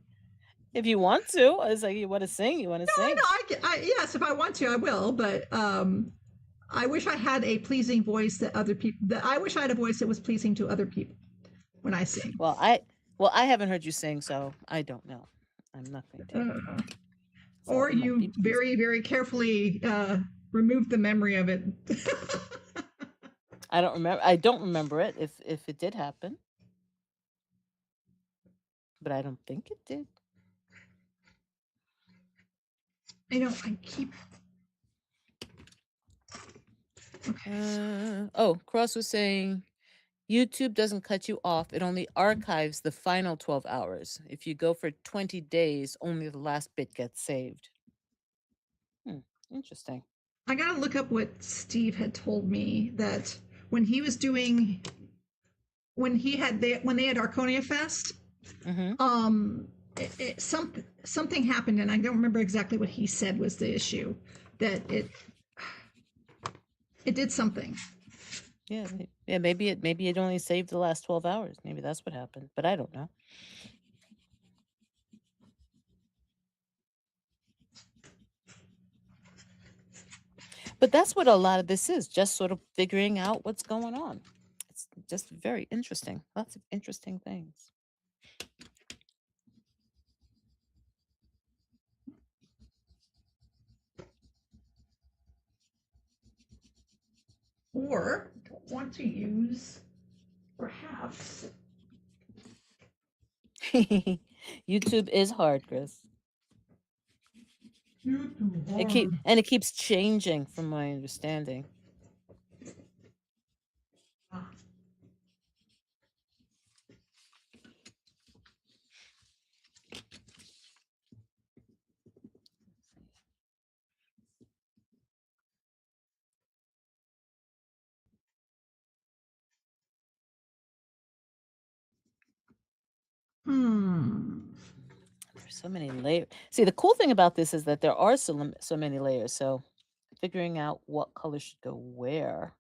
if you want to, it's like you want to sing, you want to No, I sing. know. Yes, if I want to, I will. But I wish I had a pleasing voice that other people. I wish I had a voice that was pleasing to other people when I sing. Well, I haven't heard you sing, so I don't know. I'm not going to. Uh, So or it might be you pleasing. very, very carefully remove the memory of it. I don't remember it if it did happen, but I don't think it did. I keep. Cross was saying YouTube doesn't cut you off. It only archives the final 12 hours. If you go for 20 days, only the last bit gets saved. Interesting. I gotta look up what Steve had told me that when he was doing when they had Arconia Fest, Mm-hmm. something happened, and I don't remember exactly what he said was the issue. That it did something. Yeah, maybe it only saved the last 12 hours. Maybe that's what happened, but I don't know. But that's what a lot of this is, just sort of figuring out what's going on. It's just very interesting. Lots of interesting things. Or don't want to use, perhaps. YouTube is hard, Chris. It keeps changing from my understanding. There's so many layers. See, the cool thing about this is that there are so many layers. So figuring out what color should go where.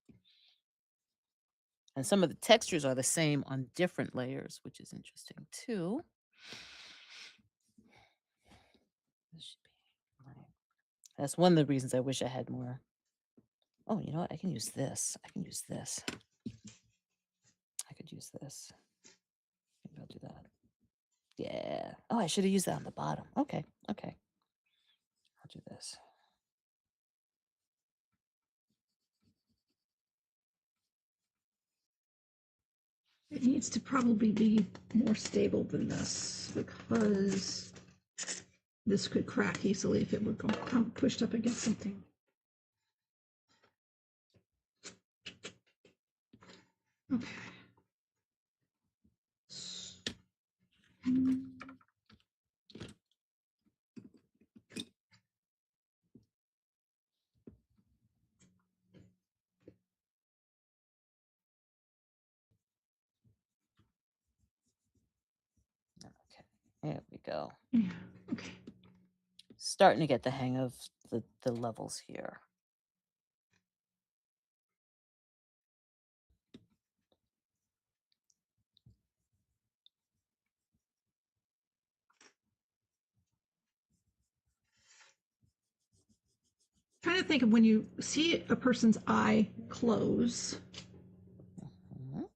And some of the textures are the same on different layers, which is interesting too. That's one of the reasons I wish I had more. Oh, you know what? I can use this. I could use this. Maybe I'll do that. Yeah. Oh, I should have used that on the bottom. Okay. I'll do this. It needs to probably be more stable than this because this could crack easily if it were pushed up against something. Okay. Okay, there we go. Yeah, okay. Starting to get the hang of the levels here. Trying to think of when you see a person's eye close. Mhm.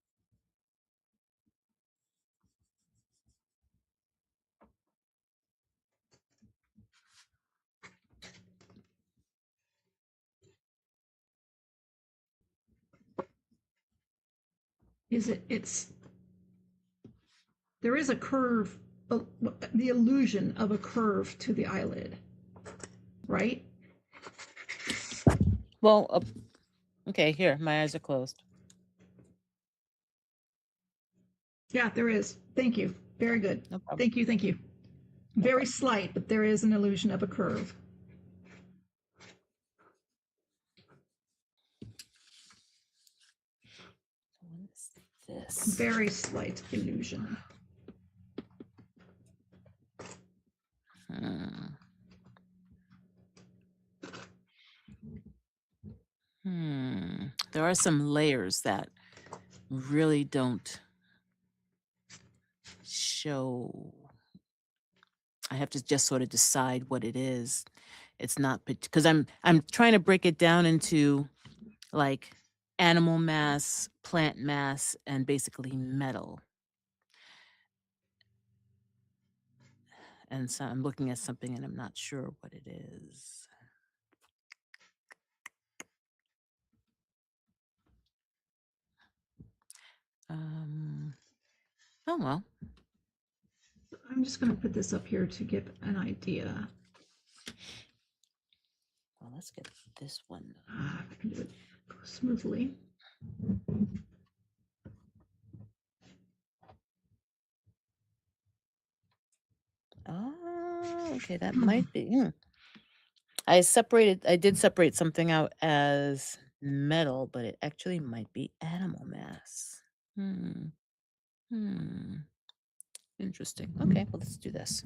There is a curve, the illusion of a curve to the eyelid, right? Well, okay, here, my eyes are closed. Yeah, there is. Thank you. Very good. No problem. Thank you. Thank you. No Very problem. slight, but there is an illusion of a curve. What is this? Very slight illusion. There are some layers that really don't show. I have to just sort of decide what it is. It's not because I'm trying to break it down into like animal mass, plant mass, and basically metal. And so I'm looking at something and I'm not sure what it is. Oh well. I'm just going to put this up here to give an idea. Well, let's get this one. If I can do it smoothly. Oh, okay, that might be. I did separate something out as metal, but it actually might be animal mass. Interesting. Okay, well, let's do this.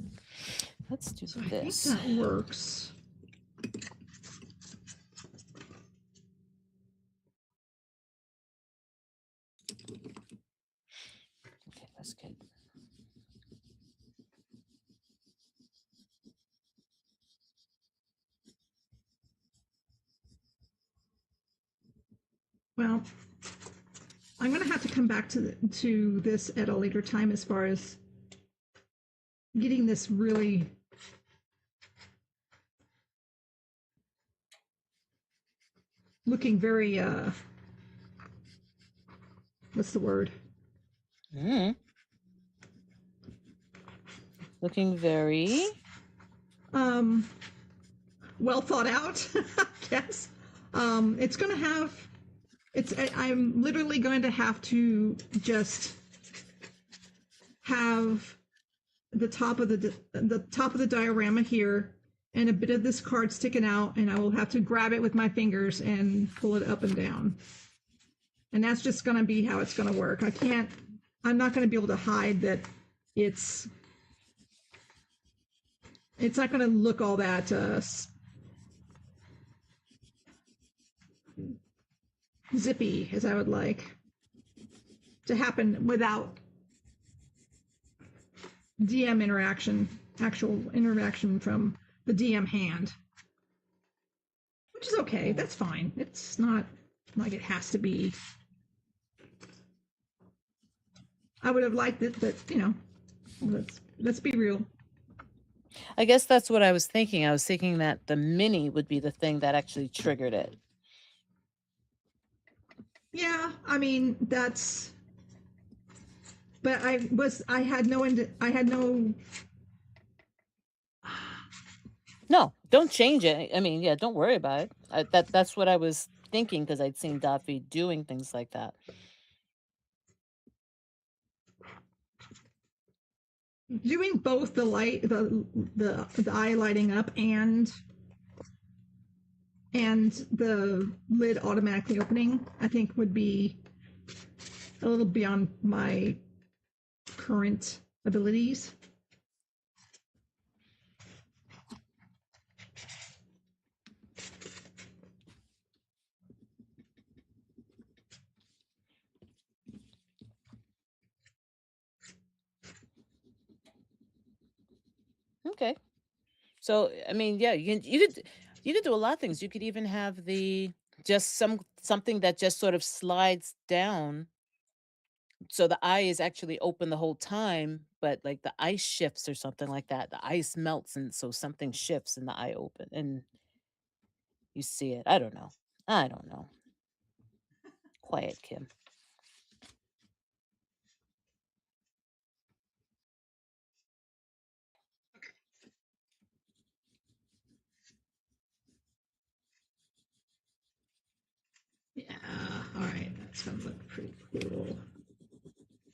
Let's do So I this. think that works. Okay, that's good. Well, I'm going to have to come back to this at a later time as far as getting this really looking very what's the word? Looking very well thought out. Yes. It's going to have I'm literally going to have to just have the top of the diorama here and a bit of this card sticking out, and I will have to grab it with my fingers and pull it up and down. And that's just going to be how it's going to work. I'm not going to be able to hide that it's not going to look all that zippy as I would like to happen without DM interaction, actual interaction from the DM hand, which is okay. That's fine. It's not like it has to be. I would have liked it, but let's be real. I guess that's what I was thinking. I was thinking that the mini would be the thing that actually triggered it. Yeah, I mean that's. But I had no. No, don't change it. I mean, yeah, don't worry about it. That's what I was thinking because I'd seen Daffy doing things like that. Doing both the light, the eye lighting up and the lid automatically opening, I think would be a little beyond my current abilities. Okay. So I mean, yeah, you could do a lot of things. You could even have the just something that just sort of slides down, so the eye is actually open the whole time, but like the ice shifts or something like that. The ice melts, and so something shifts, and the eye open, and you see it. I don't know. I don't know. Quiet, Kim. Yeah, all right, that sounds like pretty cool.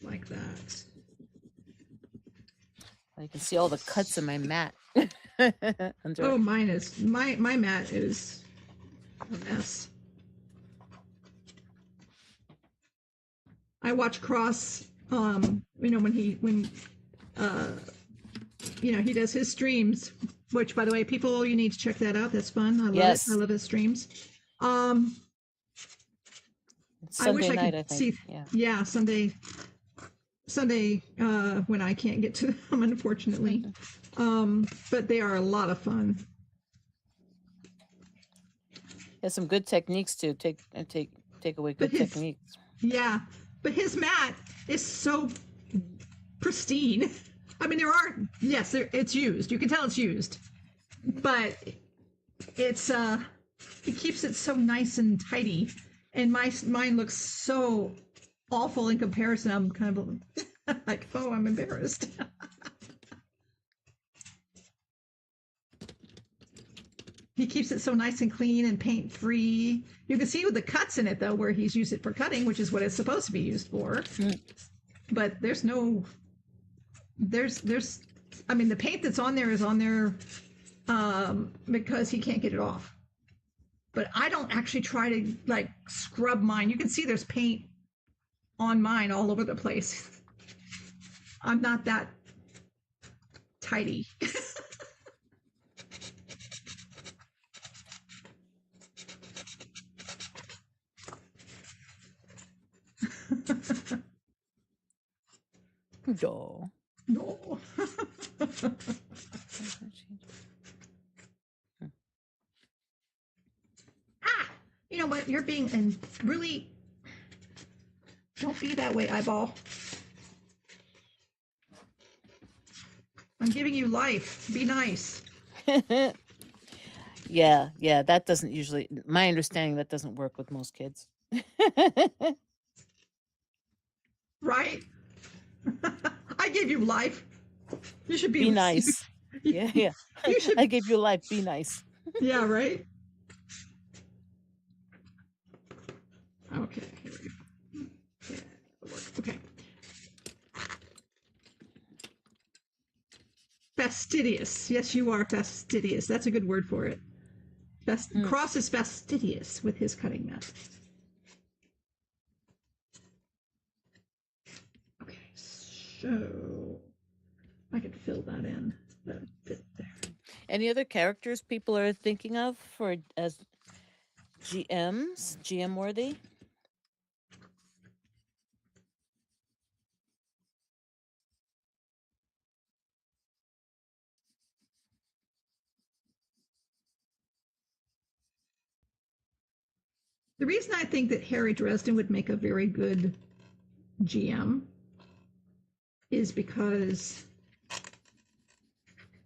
Like that. You can see all the cuts in my mat. Oh, mine is my mat is a mess. I watch Cross, when he does his streams, which by the way, people, you need to check that out. That's fun. I love Yes. it. I love his streams. Sunday I wish I night, could I think. see. Yeah, Sunday. When I can't get to them, unfortunately. But they are a lot of fun. Has some good techniques too. Take away good techniques. Yeah, but his mat is so pristine. I mean, it's used. You can tell it's used, but it's he keeps it so nice and tidy. And mine looks so awful in comparison. I'm kind of like, oh, I'm embarrassed. He keeps it so nice and clean and paint free. You can see with the cuts in it though, where he's used it for cutting, which is what it's supposed to be used for. But there's I mean, the paint that's on there is on there because he can't get it off. But I don't actually try to like scrub mine. You can see there's paint on mine all over the place. I'm not that tidy. No. No. You know what? You're being really. Don't be that way, eyeball. I'm giving you life. Be nice. Yeah, that doesn't usually, my understanding, that doesn't work with most kids. Right? I gave you life. You should be nice. Yeah. You should. I gave you life. Be nice. Yeah, right? Okay, here we go. Okay. Fastidious. Yes, you are fastidious. That's a good word for it. Cross is fastidious with his cutting mat. Okay, so I could fill that in. That bit there. Any other characters people are thinking of for as GMs, GM worthy? The reason I think that Harry Dresden would make a very good GM is because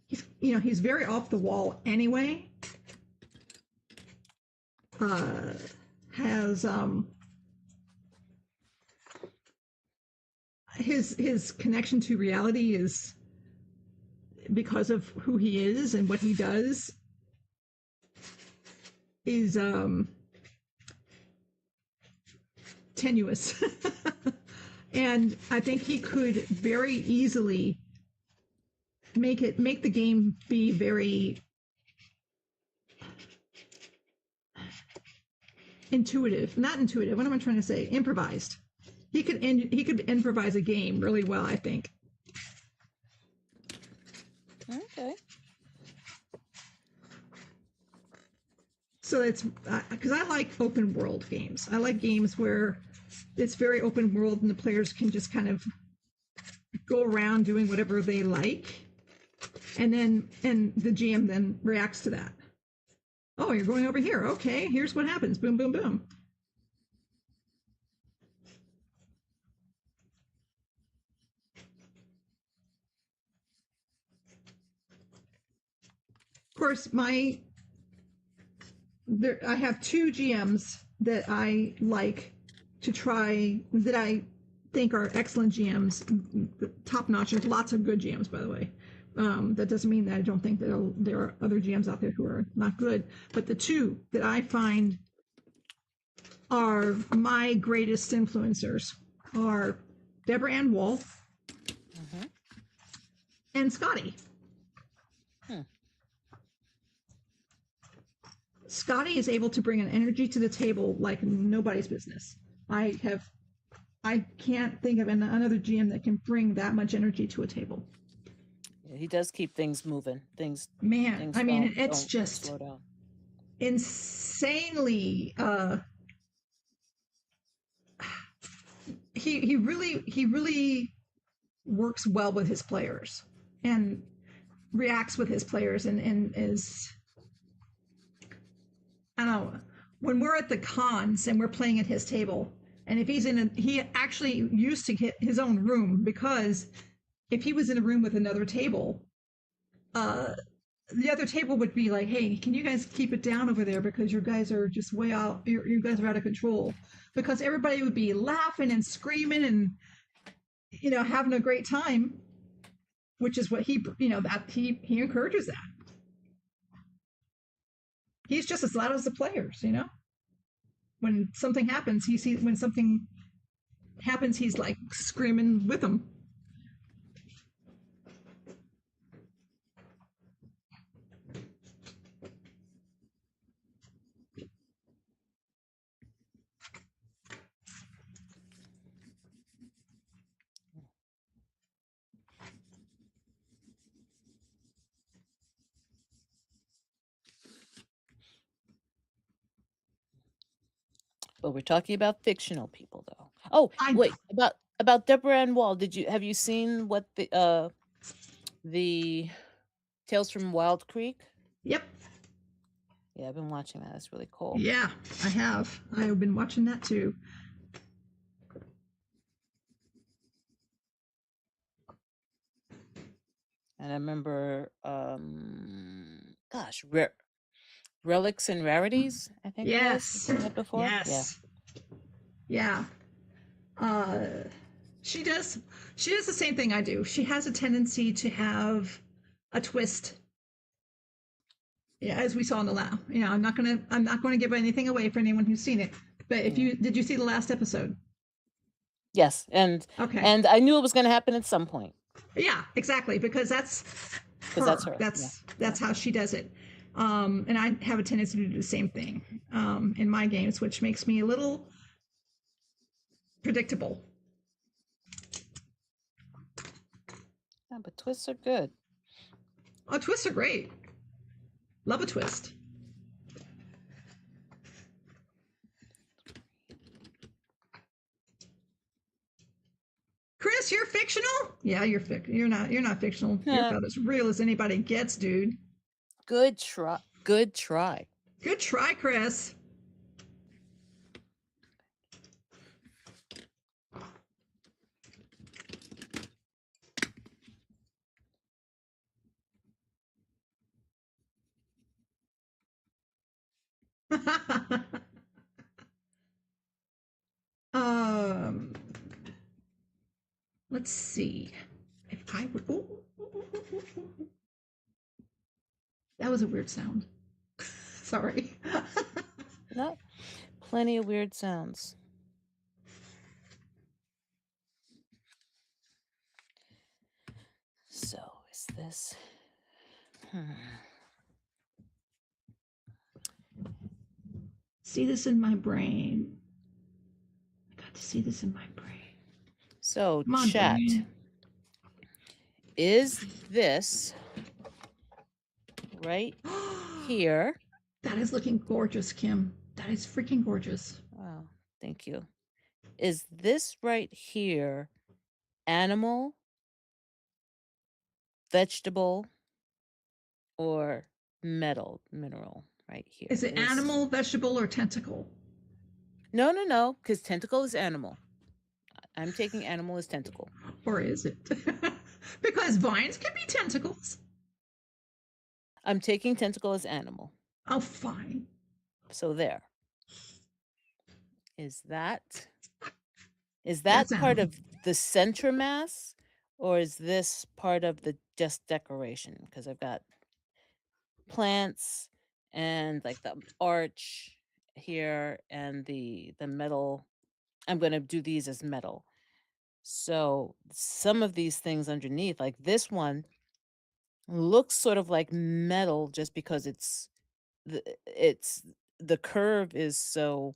he's very off the wall anyway. Has his connection to reality is because of who he is and what he does, is tenuous. And I think he could very easily make the game be very intuitive. Not intuitive. What am I trying to say? Improvised. He could improvise a game really well, I think. Okay. So it's because I like open world games. I like games where it's very open world and the players can just kind of go around doing whatever they like, and the GM then reacts to that. Oh, you're going over here. Okay, here's what happens. Boom, boom, boom. Of course, I have two GMs that I like to try, that I think are excellent GMs, top notch. There's lots of good GMs, by the way. That doesn't mean that I don't think that there are other GMs out there who are not good. But the two that I find are my greatest influencers are Deborah Ann Wall and Scotty. Scotty is able to bring an energy to the table like nobody's business. I can't think of another GM that can bring that much energy to a table. Yeah, he does keep things moving. Things it's just slow down. Insanely. He really works well with his players and reacts with his players and is, I don't know, when we're at the cons and we're playing at his table, and if he actually used to get his own room, because if he was in a room with another table, the other table would be like, hey, can you guys keep it down over there because you guys are just way out, you guys are out of control. Because everybody would be laughing and screaming and, having a great time, which is what he encourages that. He's just as loud as the players, When something happens, he's like screaming with them. But we're talking about fictional people, though. Oh, wait, about Deborah Ann Wall. Have you seen what the Tales from Wild Creek? Yep. Yeah, I've been watching that. It's really cool. Yeah, I have. I've been watching that too. And I remember, Relics and Rarities, I think it was. You seen that before? Yes. Yeah. She does the same thing I do. She has a tendency to have a twist. Yeah, as we saw in the last. I'm not gonna give anything away for anyone who's seen it. But did you see the last episode? Yes, and I knew it was going to happen at some point. Yeah, exactly, because that's her. That's how she does it. And I have a tendency to do the same thing in my games, which makes me a little predictable. Yeah, but twists are good. Oh, twists are great. Love a twist. Chris, you're fictional? Yeah, you're not fictional. You're about as real as anybody gets, dude. Good try. Good try. Good try, Chris. Let's see. If I would. That was a weird sound. Sorry. No, plenty of weird sounds. So is this? See this in my brain. I got to see this in my brain. So Come on, chat. brain. Is this right here? That is looking gorgeous, Kim. That is freaking gorgeous. Wow, thank you. Is this right here animal, vegetable, or mineral right here? Is it animal, vegetable, or tentacle? No, because tentacle is animal. I'm taking animal as tentacle. Or is it? Because vines can be tentacles. I'm taking tentacle as animal. Oh, fine. So there. Is that That's part animal. of the center mass, or is this part of the just decoration? Because I've got plants and like the arch here and the metal. I'm going to do these as metal. So some of these things underneath, like this one, looks sort of like metal just because it's the curve is so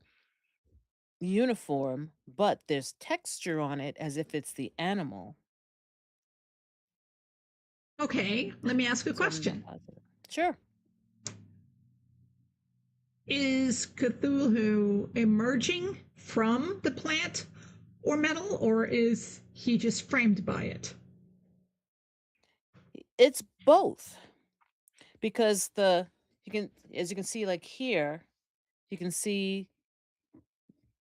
uniform, but there's texture on it as if it's the animal. Okay, let me ask a So I'm not question. positive. Sure. Is Cthulhu emerging from the plant or metal, or is he just framed by it? It's both. Because you can, as you can see, like here, you can see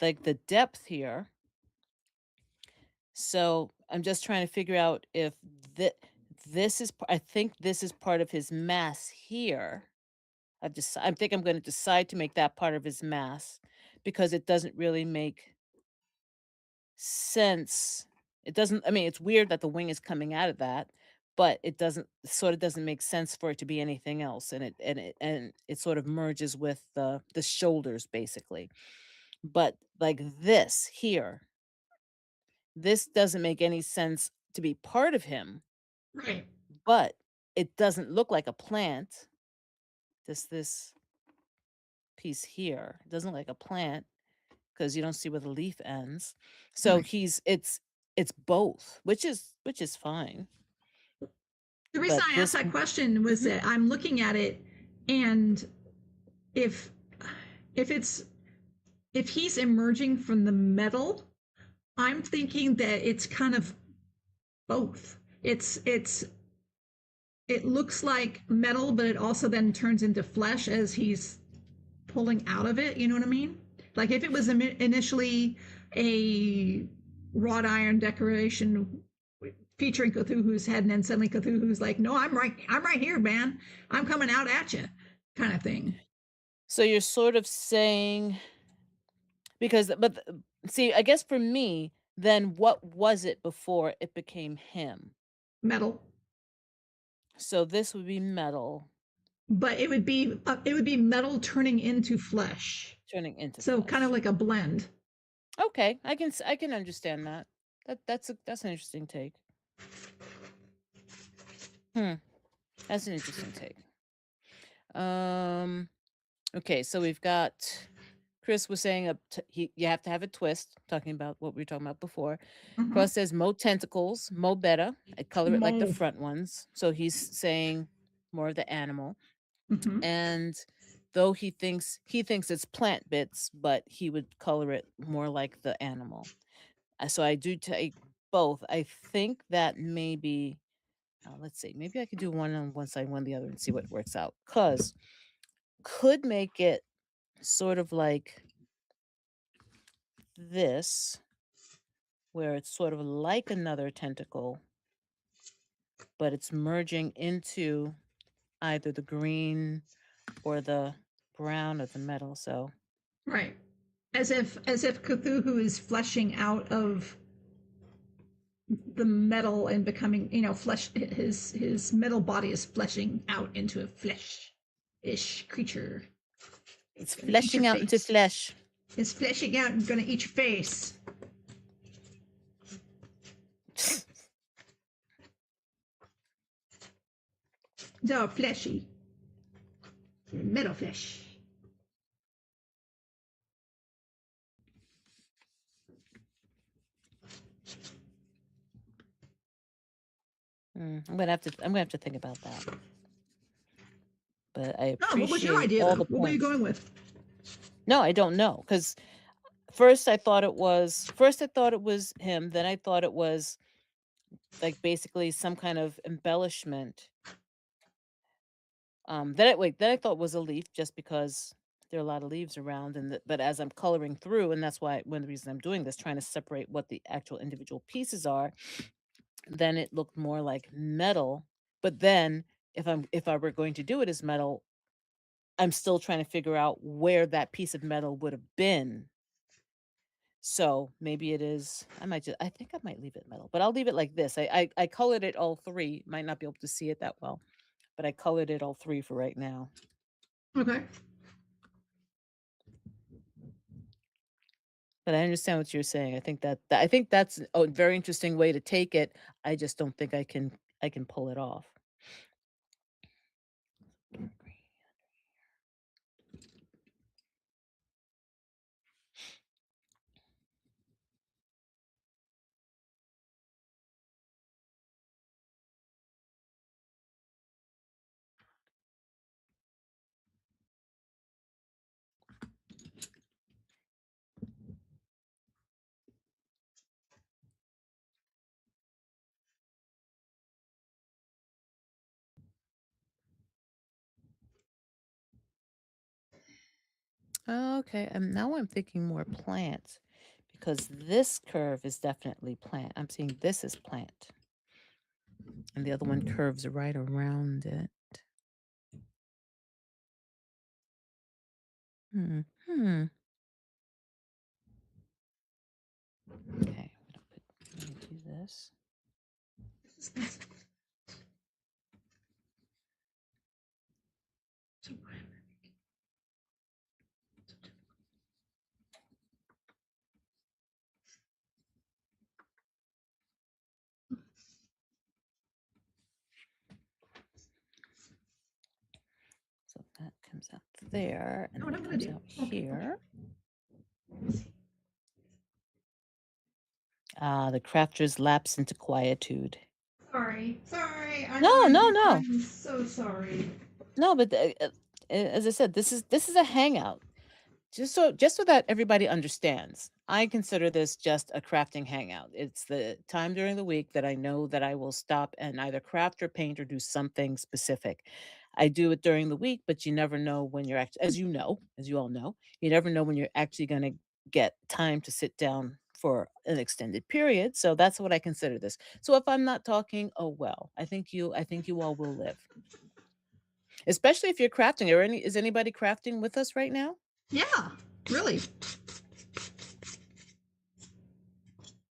like the depth here. So I'm just trying to figure out if this is, I think this is part of his mass here. I think I'm going to decide to make that part of his mass because it doesn't really make sense. It doesn't, I mean, it's weird that the wing is coming out of that, but it sort of doesn't make sense for it to be anything else. And it sort of merges with the shoulders basically. But like this here, this doesn't make any sense to be part of him, Right. but it doesn't look like a plant. This piece here, it doesn't look like a plant because you don't see where the leaf ends. So Right. it's both, which is fine. The reason But I asked that question was that I'm looking at it, and if it's if he's emerging from the metal, I'm thinking that it's kind of both. It looks like metal, but it also then turns into flesh as he's pulling out of it. You know what I mean? Like if it was initially a wrought iron decoration featuring Cthulhu's head, and then suddenly Cthulhu's like, "No, I'm right here, man. I'm coming out at you," kind of thing. So you're sort of saying because see, I guess for me, then what was it before it became him? Metal, So this would be metal but it would be metal turning into flesh, turning into so kind of flesh. like a blend. Okay, I can understand that. That's an interesting take. That's an interesting take. Okay, so we've got Chris was saying you have to have a twist, talking about what we were talking about before. Cross says mo tentacles, mo better. I color it like the Mo. front ones. So he's saying more of the animal. Mm-hmm. And though he thinks it's plant bits, but he would color it more like the animal. So I do take both. I think that maybe let's see, maybe I could do one on one side, one on the other, and see what works out. Cause could make it sort of like this, where it's sort of like another tentacle, but it's merging into either the green or the brown of the metal. So Right. As if Cthulhu is fleshing out of the metal and becoming, flesh. His metal body is fleshing out into a flesh-ish creature. It's Gonna eat your fleshing out into face. flesh. It's fleshing out and gonna eat your face. So fleshy. Metal flesh. I'm gonna have to think about that. But I Oh, what was your appreciate idea all though? the What were you points. going with? No, I don't know, because first I thought it was him. Then I thought it was like basically some kind of embellishment. Then I thought it was a leaf, just because there are a lot of leaves around, but as I'm coloring through, and that's why one of the reasons I'm doing this, trying to separate what the actual individual pieces are, then it looked more like metal. But then if I were going to do it as metal, I'm still trying to figure out where that piece of metal would have been. So maybe it is. I think I might leave it metal, but I'll leave it like this. I colored it all three. Might not be able to see it that well, but I colored it all three for right now. Okay. But I understand what you're saying. I think that's a very interesting way to take it. I just don't think I can pull it off. Okay, now I'm thinking more plant, because this curve is definitely plant. I'm seeing this as plant, and the other one curves right around it. Hmm. Okay, I'm gonna do this. So that comes out there, and Know what that I'm gonna comes do? out Okay. here. The crafter's lapse into quietude. Sorry. No. I'm so sorry. No, but as I said, this is a hangout. Just so that everybody understands, I consider this just a crafting hangout. It's the time during the week that I know that I will stop and either craft or paint or do something specific. I do it during the week, but you never know when you're actually, as you all know, you never know when you're actually going to get time to sit down for an extended period. So that's what I consider this. So if I'm not talking, oh well, I think you all will live. Especially if you're crafting. Is anybody crafting with us right now? Yeah, really.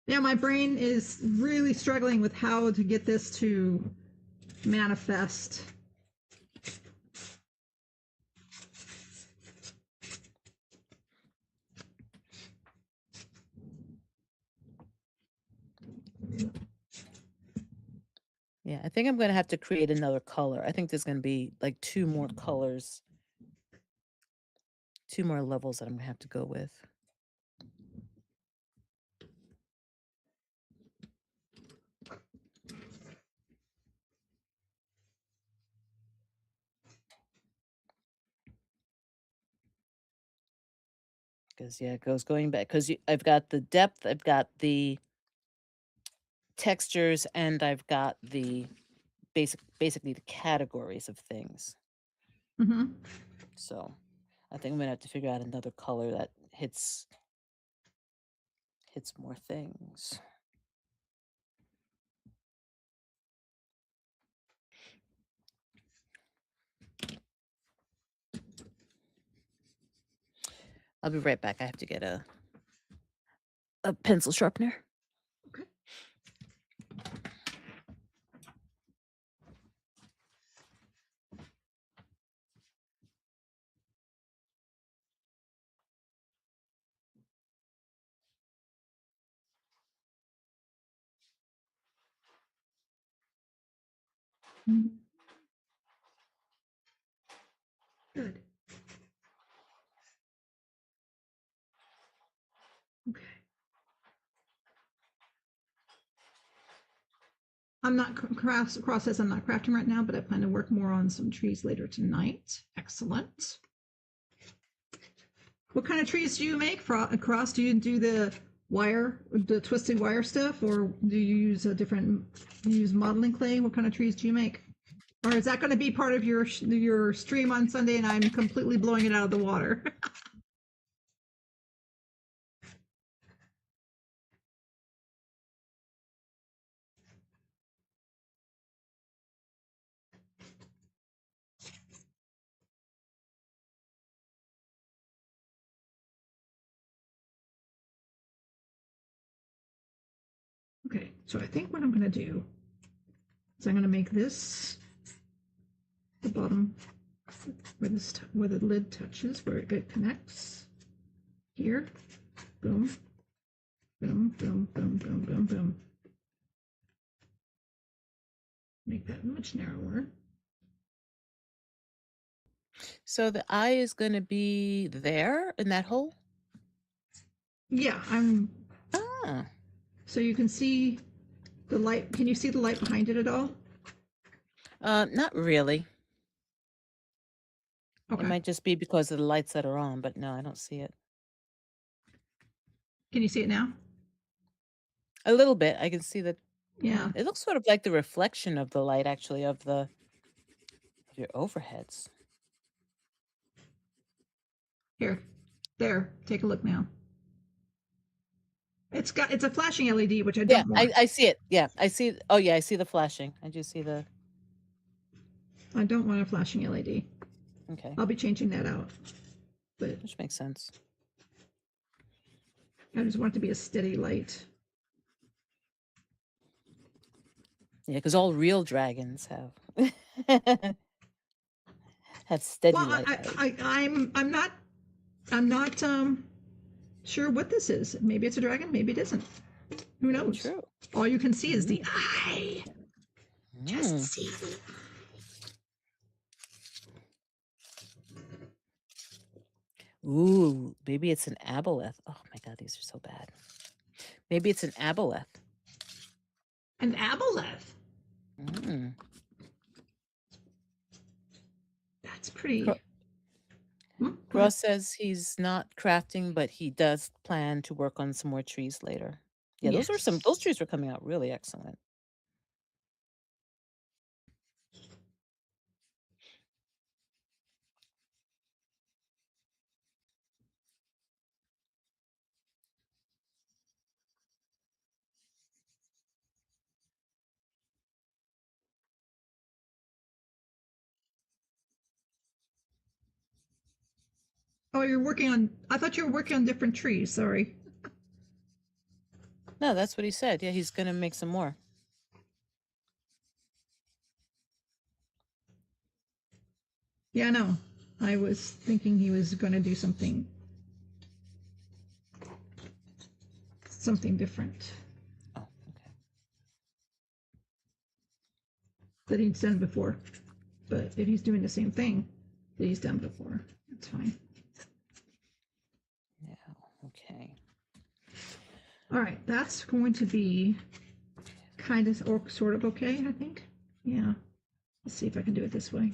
Yeah, my brain is really struggling with how to get this to manifest. Yeah, I think I'm gonna have to create another color. I think there's gonna be like two more colors, two more levels that I'm gonna have to go with. Because yeah, it goes going back, because I've got the depth, I've got the textures, and I've got the basically the categories of things. Mm-hmm. So I think I'm gonna have to figure out another color that hits more things. I'll be right back. I have to get a pencil sharpener. Okay. Good. Okay. I'm not cross says I'm not crafting right now, but I plan to work more on some trees later tonight. Excellent. What kind of trees do you make? Cross, do you do the twisted wire stuff, or do you use modeling clay? What kind of trees do you make? Or is that going to be part of your stream on Sunday and I'm completely blowing it out of the water? Okay, so I think what I'm going to do is I'm going to make this the bottom where the lid touches, where it connects. Here, boom, boom, boom, boom, boom, boom, boom. Make that much narrower. So the eye is going to be there in that hole? Yeah, so you can see the light. Can you see the light behind it at all? Not really. Okay. It might just be because of the lights that are on, but no, I don't see it. Can you see it now? A little bit. I can see that. Yeah. It looks sort of like the reflection of the light, actually, of your overheads. Here, there. Take a look now. It's a flashing LED, which I don't want. I see it. Yeah, I see. Oh yeah, I see the flashing. I do see the. I don't want a flashing LED. Okay. I'll be changing that out. But which makes sense. I just want it to be a steady light. Yeah, because all real dragons have have steady light. I'm not sure what this is. Maybe it's a dragon. Maybe it isn't. Who knows? True. All you can see is the eye. Just see the Ooh, maybe it's an aboleth. Oh my god, these are so bad. Maybe it's an aboleth. An aboleth? That's pretty. Ross says he's not crafting, but he does plan to work on some more trees later. Yeah, Yes. those trees were coming out really excellent. Oh, you're working on. I thought you were working on different trees. Sorry. No, that's what he said. Yeah, he's gonna make some more. Yeah, no. I was thinking he was going to do something different. Oh, okay. That he's done before. But if he's doing the same thing that he's done before, that's fine. Yeah, okay. All right, that's going to be kind of or sort of okay, I think. Yeah. Let's see if I can do it this way.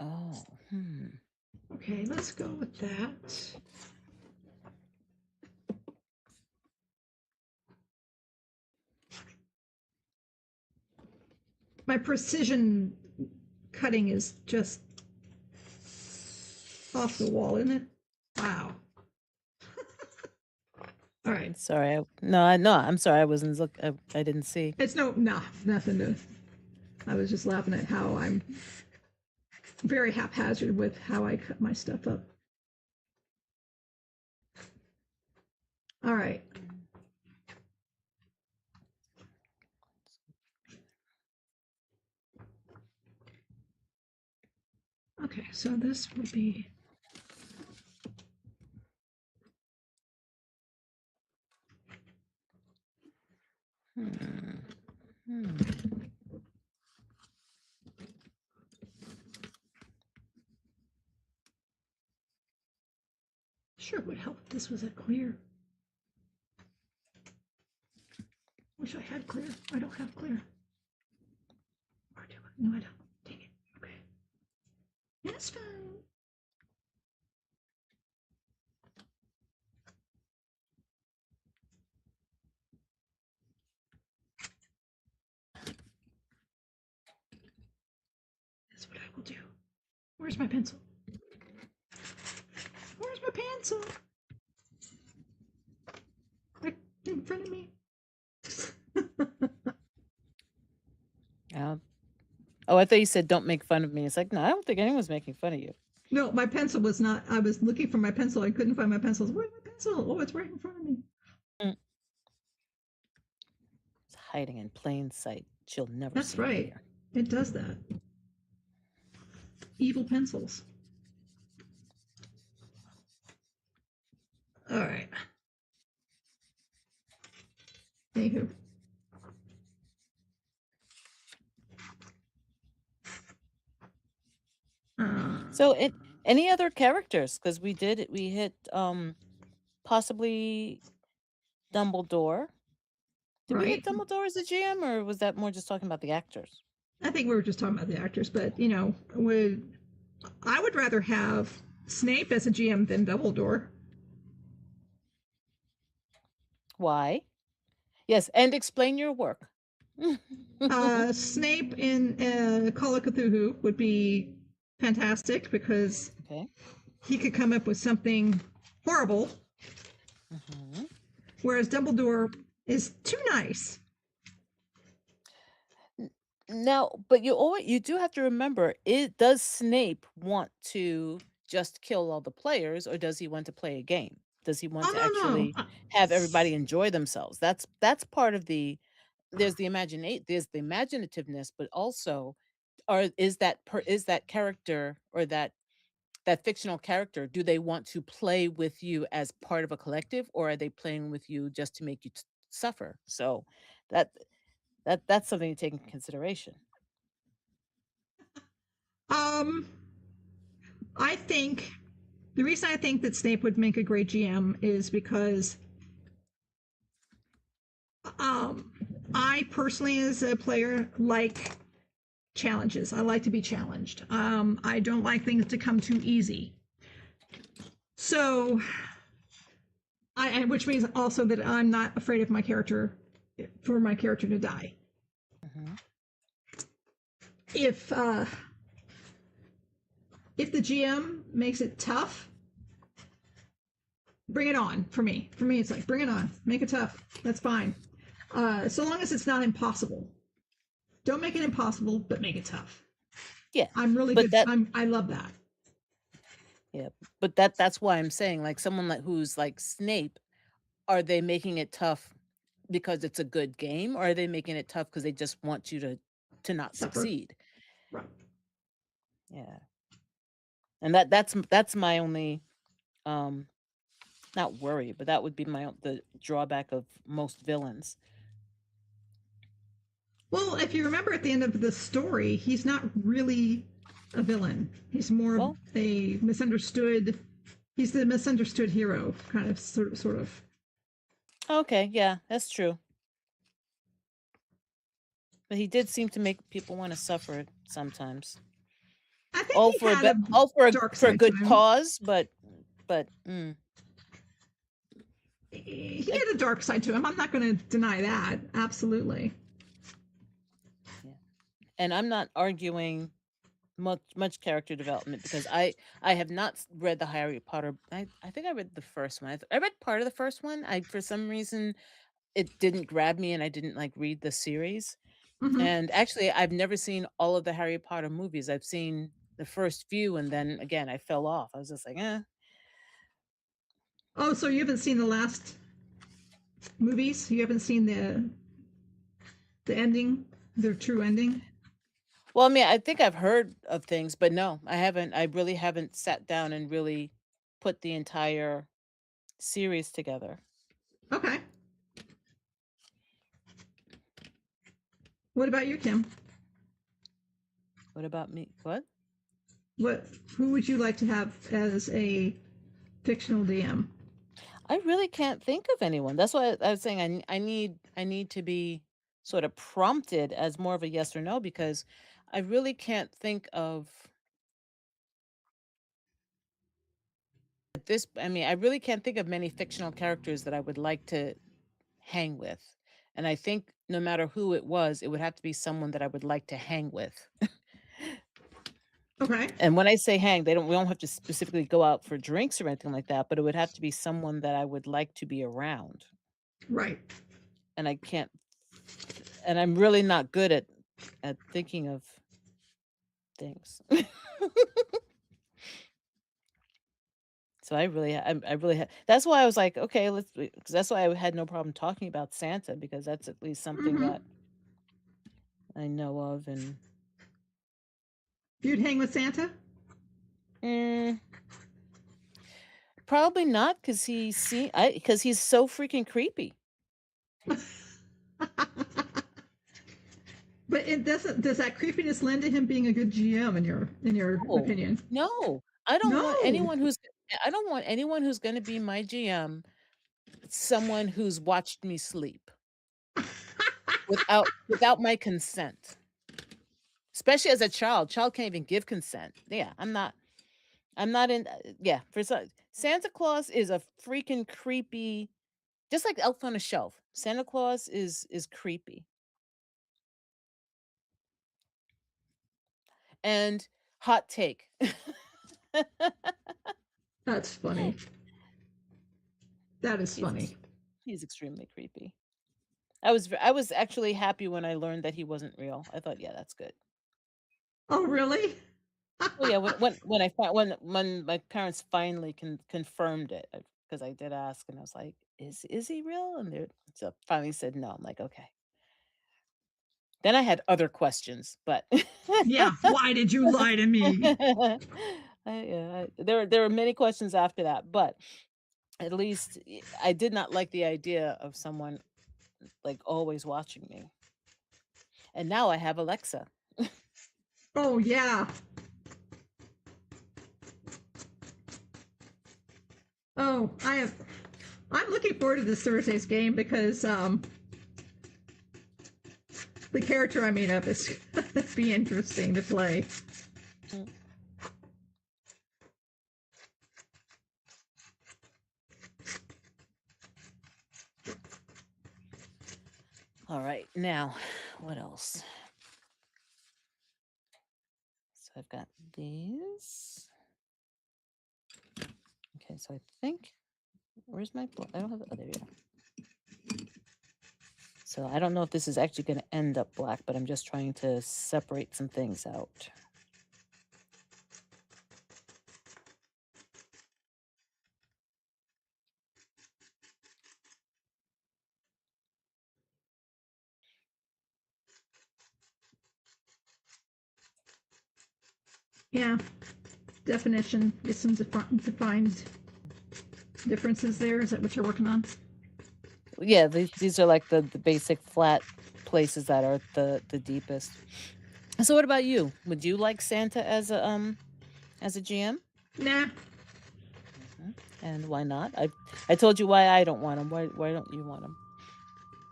Oh, Okay, let's go with that. My precision cutting is just off the wall, isn't it? Wow. All right. Sorry. I'm sorry. I wasn't look. I didn't see. It's nothing to. I was just laughing at how I'm very haphazard with how I cut my stuff up. All right. so this would be. Sure would help if this was a clear. Wish I had clear. I don't have clear. Or do I? No, I don't. Dang it. Okay. That's fine. That's what I will do. Where's my pencil? Where's my pencil? Right in front of me. Oh, I thought you said don't make fun of me. It's like, no, I don't think anyone's making fun of you. No, my pencil was not. I was looking for my pencil. I couldn't find my pencil. Where's my pencil? Oh, it's right in front of me. It's hiding in plain sight. She'll never That's see it right. here. It does that. Evil pencils. All right. Anywho. So any other characters? Because we hit possibly Dumbledore. Did we hit Dumbledore as a GM, or was that more just talking about the actors? I think we were just talking about the actors, but you know, I would rather have Snape as a GM than Dumbledore. Why? Yes, and explain your work. Snape in Call of Cthulhu would be fantastic because he could come up with something horrible, whereas Dumbledore is too nice. Now, but you do have to remember, does Snape want to just kill all the players, or does he want to play a game? Does he want to actually have everybody enjoy themselves? That's part of there's the imaginativeness, but also is that character or that fictional character, do they want to play with you as part of a collective, or are they playing with you just to make you suffer? So that's something to take into consideration. I think the reason I think that Snape would make a great GM is because I personally, as a player, like challenges. I like to be challenged. I don't like things to come too easy. So, which means also that I'm not afraid of my character, for my character to die. If the GM makes it tough, bring it on for me. For me, it's like, bring it on. Make it tough. That's fine. So long as it's not impossible. Don't make it impossible, but make it tough. Yeah. I'm really good. I love that. Yeah. But that's why I'm saying, like, someone who's like Snape, are they making it tough because it's a good game, or are they making it tough because they just want you to not succeed? Right. Yeah. And that's my only not worry, but that would be the drawback of most villains. Well, if you remember at the end of the story, he's not really a villain. He's more of a misunderstood. He's the misunderstood hero, kind of, sort of. Okay, yeah, that's true. But he did seem to make people want to suffer sometimes. I think all for a good cause, but he had a dark side to him. I'm not going to deny that. Absolutely. Yeah. And I'm not arguing much character development, because I have not read the Harry Potter. I think I read the first one. I read part of the first one. For some reason it didn't grab me, and I didn't read the series. And actually, I've never seen all of the Harry Potter movies. I've seen the first few, and then again I fell off. I was just like, eh. Oh, so you haven't seen the last movies? You haven't seen the ending, the true ending? Well, I mean, I think I've heard of things, but no, I haven't. I really haven't sat down and really put the entire series together. Okay. What about you, Kim? What about me? What? Who would you like to have as a fictional DM? I really can't think of anyone. That's why I was saying I need to be sort of prompted as more of a yes or no because I really can't think of this. I mean, I really can't think of many fictional characters that I would like to hang with. And I think no matter who it was, it would have to be someone that I would like to hang with. Okay. And when I say hang, we don't have to specifically go out for drinks or anything like that, but it would have to be someone that I would like to be around. Right. And I can't and I'm really not good at thinking of things. So I really that's why I was like, okay, because that's why I had no problem talking about Santa because that's at least something Mm-hmm. that I know of and You'd hang with Santa? mm, probably not because he's so freaking creepy. But it doesn't. Does that creepiness lend to him being a good GM in your No, opinion? no, No. I don't want anyone who's going to be my GM someone who's watched me sleep without my consent. Especially as a child. Child can't even give consent. Yeah, I'm not in yeah, for Santa Claus is a freaking creepy just like Elf on a Shelf. Santa Claus is creepy. And hot take. That's funny. That is He's funny. ex- he's extremely creepy. I was actually happy when I learned that he wasn't real. I thought, yeah, that's good. Oh, really? Well, yeah, when my parents finally confirmed it, because I did ask, and I was like, "Is he real?" And they so finally said no. I'm like, okay. Then I had other questions, but Yeah. Why did you lie to me? there were many questions after that, but at least I did not like the idea of someone like always watching me. And now I have Alexa. Oh, yeah. Oh, I have. I'm looking forward to this Thursday's game because the character I made up is going to be interesting to play. Mm. All right, now what else? So I've got these. Okay, so I think where's my I don't have oh there you go. So I don't know if this is actually going to end up black, but I'm just trying to separate some things out. Yeah. Definition. Get some defined differences there. Is that what you're working on? Yeah, these are like the basic flat places that are the deepest. So what about you? Would you like Santa as a GM? Nah. And why not? I told you why I don't want him. Why don't you want him?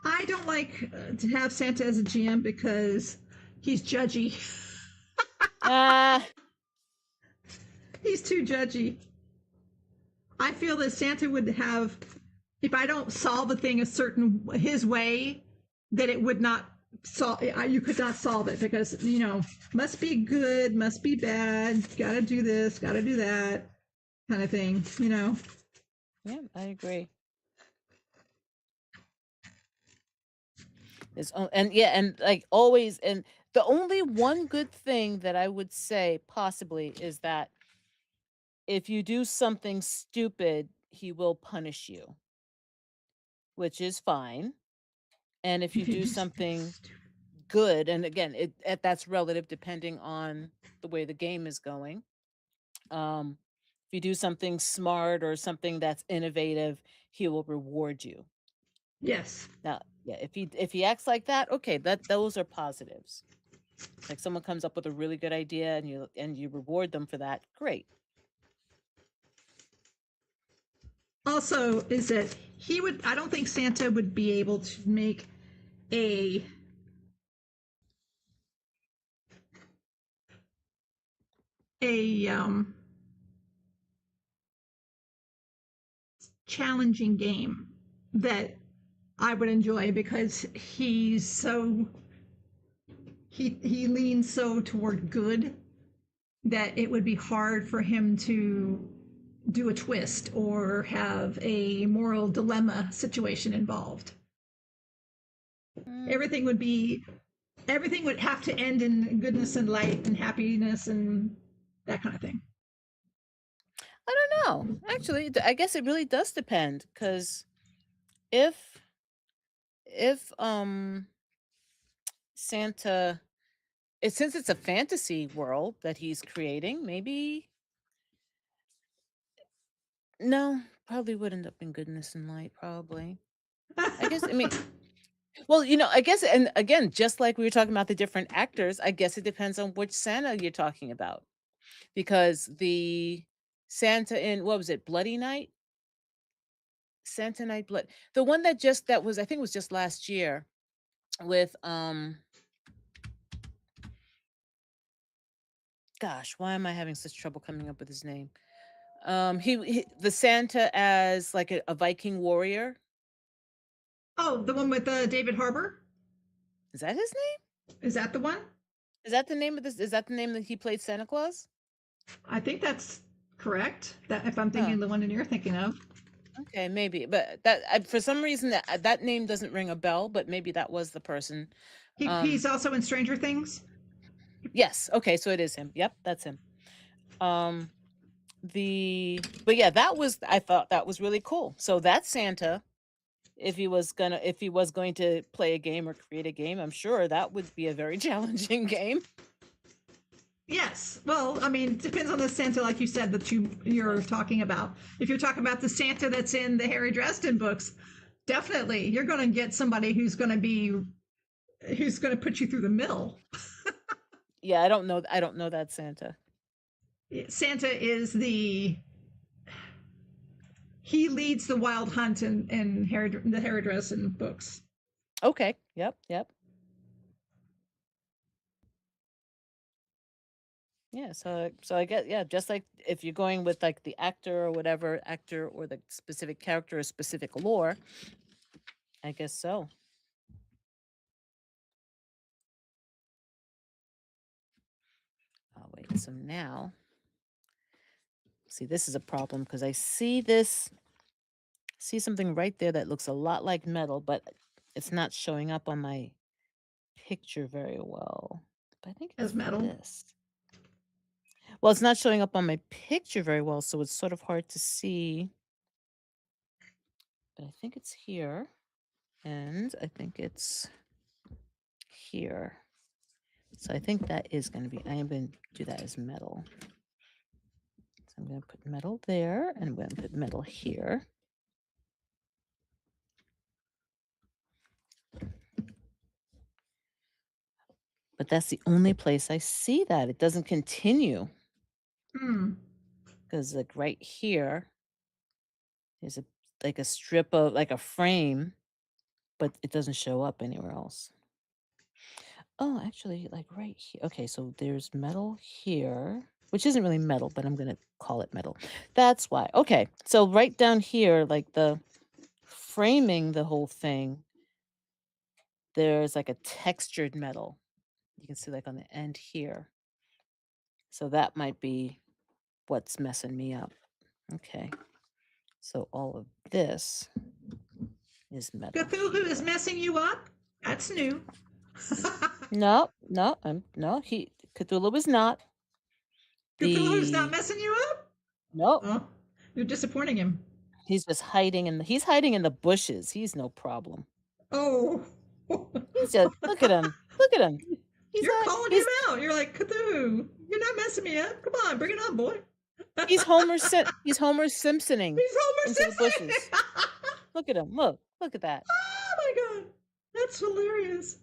I don't like to have Santa as a GM because he's judgy. Ah, He's too judgy. I feel that Santa would have, if I don't solve a thing a certain his way, that it would not solve. You could not solve it because must be good, must be bad. Got to do this, got to do that, kind of thing. yeah, I agree. And like always, and the only one good thing that I would say possibly is that if you do something stupid, he will punish you, which is fine. And if you If you do do something something stupid. good, and again, that's relative depending on the way the game is going. If you do something smart or something that's innovative, he will reward you. Yes. Now, yeah, if he acts like that, okay, those are positives. Like someone comes up with a really good idea and you reward them for that, great. Also, is that I don't think Santa would be able to make a a challenging game that I would enjoy, because he leans so toward good that it would be hard for him to do a twist or have a moral dilemma situation involved. Mm, Everything would have to end in goodness and light and happiness and that kind of thing. I don't know. Actually, I guess it really does depend, because if if Santa, since it's a fantasy world that he's creating, maybe no, probably would end up in goodness and light, probably. I guess, I mean, well, I guess, and again, just like we were talking about the different actors, I guess it depends on which Santa you're talking about. Because the Santa in, what was it, Bloody Night? Santa Night Blood. The one that was, I think it was just last year with gosh, why am I having such trouble coming up with his name? He the Santa as like a Viking warrior. Oh, the one with David Harbour? Is that his name? Is that the one? Is that the name of this? Is that the name that he played Santa Claus? I think that's correct. That if I'm Huh. thinking the one that you're thinking of. Okay, maybe, but for some reason that name doesn't ring a bell. But maybe that was the person. He's also in Stranger Things. Yes. Okay, so it is him. Yep, that's him. But yeah, I thought that was really cool. So that Santa, if he was going to play a game or create a game, I'm sure that would be a very challenging game. Yes. Well, I mean, it depends on the Santa, like you said, that you're talking about. If you're talking about the Santa that's in the Harry Dresden books, definitely you're going to get somebody who's going to put you through the mill. Yeah, I don't know that Santa. Santa is he leads the wild hunt in the Harry Dresden books. Okay. Yep. Yeah, so I get, yeah, just like if you're going with like the actor or whatever, actor or the specific character or specific lore, I guess so. Oh wait, so now see, this is a problem because I see something right there that looks a lot like metal, but it's not showing up on my picture very well. But I think As it's metal. this. Well, it's not showing up on my picture very well, so it's sort of hard to see. But I think it's here, and I think it's here. So I think that is going to be, I am going to do that as metal. So I'm going to put metal there, and I'm going to put metal here. But that's the only place I see that. It doesn't continue. Because like right here is like a strip of, like a frame, but it doesn't show up anywhere else. Oh, actually, like right here. Okay, so there's metal here, which isn't really metal, but I'm going to call it metal. That's why. Okay, so right down here, like the framing the whole thing, there's like a textured metal. You can see like on the end here. So that might be what's messing me up. Okay. So all of this is metal Cthulhu is here. messing you up? That's new. No, Cthulhu is not. Cthulhu's not The messing you up? No, Oh, you're disappointing him. he's just hiding in the bushes. He's no problem. Oh. He's just, look at him. Look at him. You're calling him out. You're like, Cthulhu, you're not messing me up. Come on, bring it on, boy. He's Homer Simpsoning He's Homer into the Simpson. bushes. Look at him. Look at that. Oh my god, that's hilarious.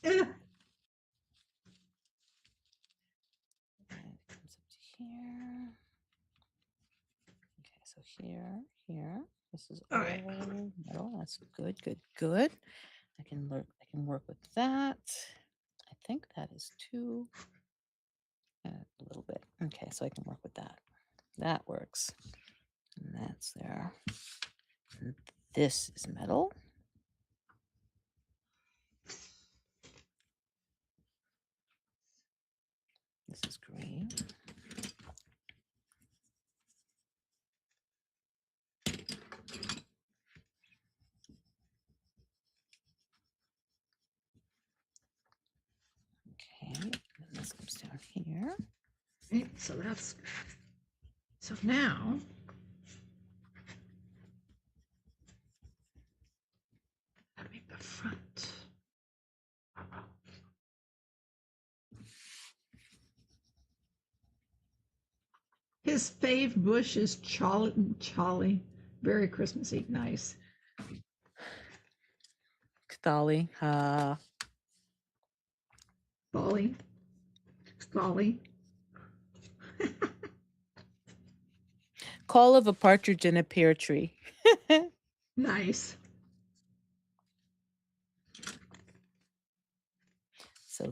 And it comes up to here. Okay, so here. This is all right. Metal. That's good. I can work with that. I think that is two. A little bit. Okay, so I can work with that. That works. And that's there. And this is metal. This is green. Okay, and this comes down here. Okay, so now gotta make the front. His fave bush is Charlie. Very Christmassy. Nice. Cthulhu. Golly. Call of a partridge in a pear tree. Nice. So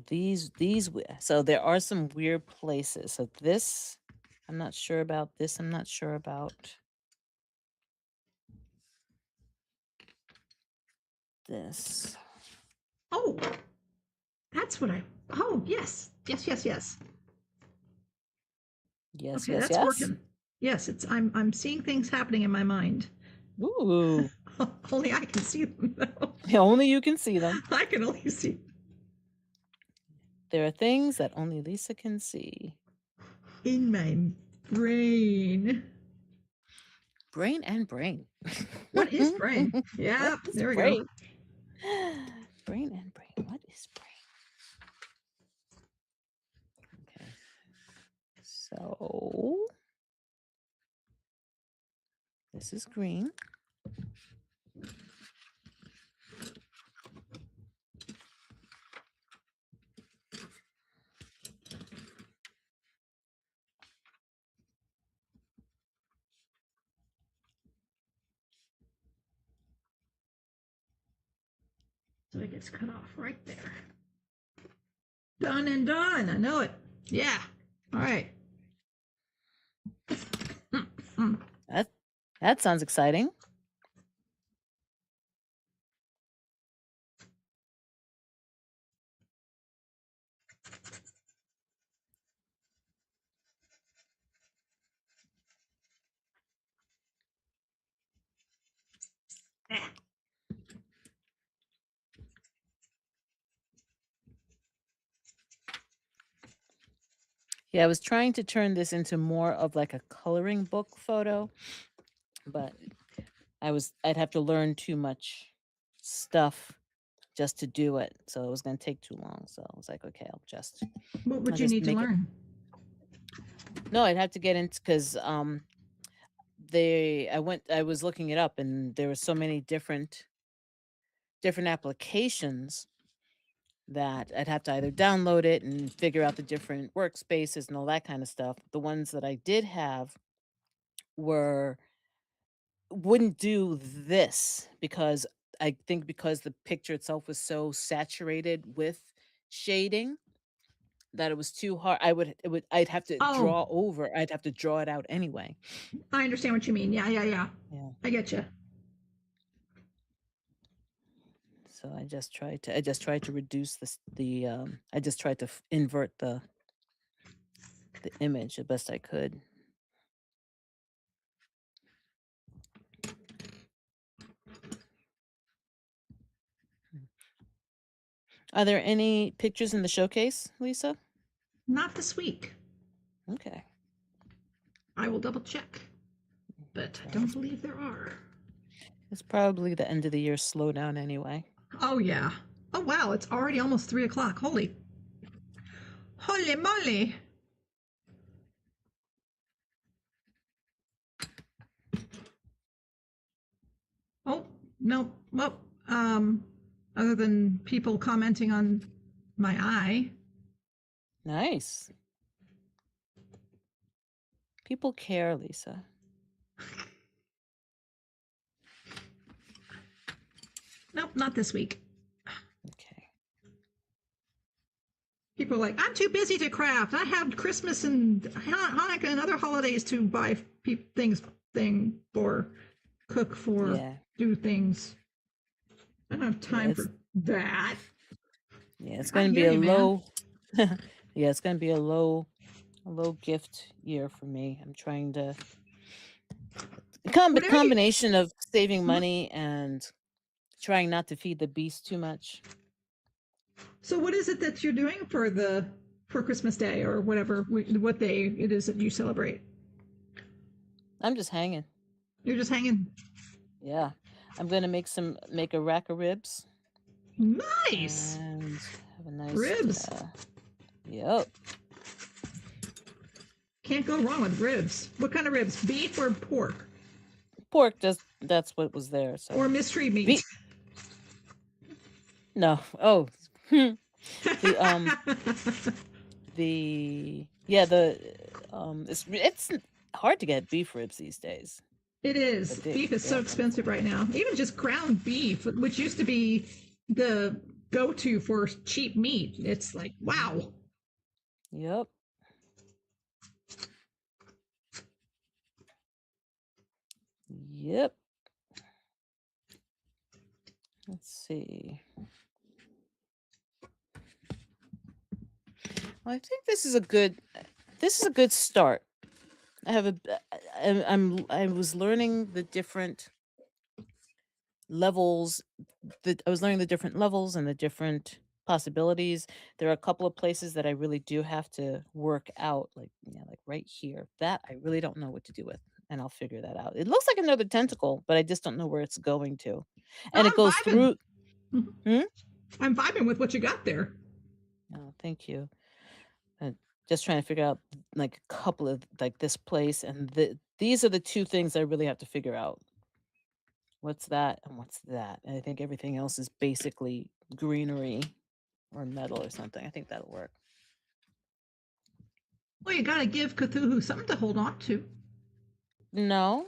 so there are some weird places. So this, I'm not sure about this. I'm not sure about this. Oh, that's what yes. Yes, okay, that's working. Yes, I'm seeing things happening in my mind. Ooh. Only I can see them though. Only you can see them. I can only see. There are things that only Lisa can see. In my brain. Brain and brain. What is brain? Yeah, there we brain? go. Brain and brain. What is brain? Okay. So this is green. So it gets cut off right there. Done and done. I know it. Yeah. All right. That sounds exciting. Yeah, I was trying to turn this into more of like a coloring book photo, but I'd have to learn too much stuff just to do it. So it was going to take too long. So I was like, okay, What would you need to learn? No, I'd have to get into, because I was looking it up, and there were so many different applications that I'd have to either download it and figure out the different workspaces and all that kind of stuff. The ones that I did have wouldn't do this, because I think because the picture itself was so saturated with shading that it was too hard. I'd have to draw over. I'd have to draw it out anyway. I understand what you mean. Yeah. I get you. So I just tried to reduce I just tried to invert the image the best I could. Are there any pictures in the showcase, Lisa? Not this week. Okay. I will double check. but I don't believe there are. It's probably the end of the year slowdown anyway. Oh, yeah. Oh, wow. It's already almost 3 o'clock. Holy moly. Oh, no. Well, other than people commenting on my eye. Nice. People care, Lisa. Nope, not this week. Okay. People are like, I'm too busy to craft. I have Christmas and Hanukkah and other holidays to buy things for, cook for, Yeah. do things. I don't have time for that. Yeah, it's going to be a low. Yeah, it's going to be a low gift year for me. I'm trying to combination of saving money and trying not to feed the beast too much. So what is it that you're doing for Christmas Day or whatever, what day it is that you celebrate? I'm just hanging. You're just hanging? Yeah. I'm going to make a rack of ribs. Nice. And have a nice ribs. Yep. Can't go wrong with ribs. What kind of ribs? Beef or pork? Pork, that's what was there. So. Or mystery meat? No. Oh. it's hard to get beef ribs these days. It is. Beef is so expensive right now. Even just ground beef, which used to be the go-to for cheap meat. It's like, wow. Yep. Yep. Let's see. Well, I think this is a good start. I was learning the different levels. I was learning the different levels and the different possibilities. There are a couple of places that I really do have to work out, like right here. That I really don't know what to do with, and I'll figure that out. It looks like another tentacle, but I just don't know where it's going to. And it goes through. I'm vibing with what you got there. Oh, thank you. Just trying to figure out like a couple of like this place, and these are the two things I really have to figure out. What's that and what's that? And I think everything else is basically greenery or metal or something. I think that'll work. Well, you gotta give Cthulhu something to hold on to. No.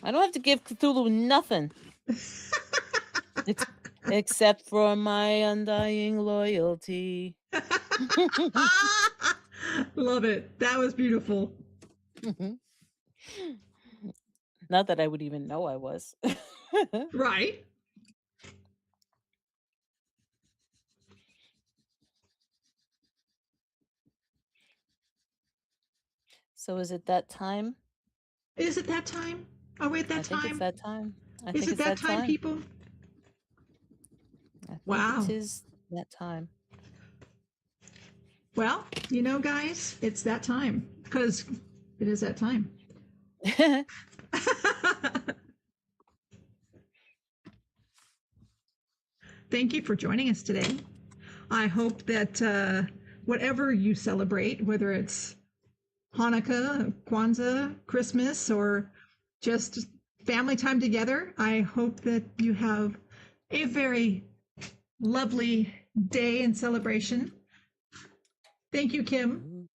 I don't have to give Cthulhu nothing. Except for my undying loyalty. Love it. That was beautiful. Not that I would even know I was. Right. So is it that time? Is it that time? Are we at that time? I think it's that time. Is it that time, people? Wow. It is that time. Well, guys, it's that time because it is that time. Thank you for joining us today. I hope that whatever you celebrate, whether it's Hanukkah, Kwanzaa, Christmas, or just family time together, I hope that you have a very lovely day and celebration. Thank you, Kim,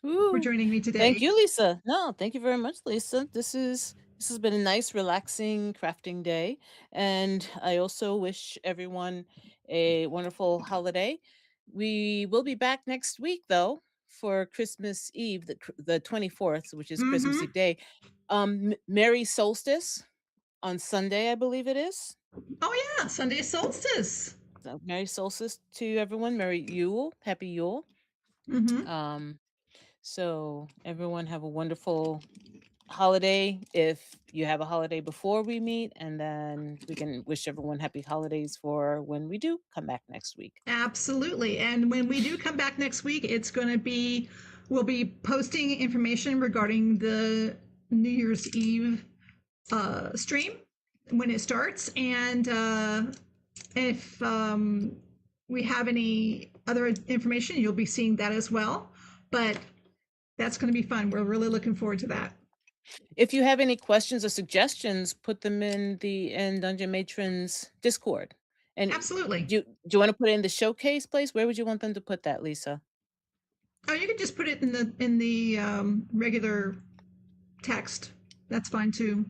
for joining me today. Thank you, Lisa. No, thank you very much, Lisa. This has been a nice, relaxing crafting day, and I also wish everyone a wonderful holiday. We will be back next week, though, for Christmas Eve, the 24th, which is Christmas Eve day. Merry Solstice on Sunday, I believe it is. Oh yeah, Sunday solstice. So Merry Solstice to everyone. Merry Yule. Happy Yule. So everyone have a wonderful holiday. If you have a holiday before we meet, and then we can wish everyone happy holidays for when we do come back next week. Absolutely. And when we do come back next week, it's going to be We'll be posting information regarding the New Year's Eve stream when it starts, and if we have any other information, you'll be seeing that as well. But that's going to be fun. We're really looking forward to that. If you have any questions or suggestions, put them in Dungeon Matron's Discord. And Absolutely. do you want to put it in the showcase place? Where would you want them to put that, Lisa? Oh, you can just put it in the regular text. That's fine too.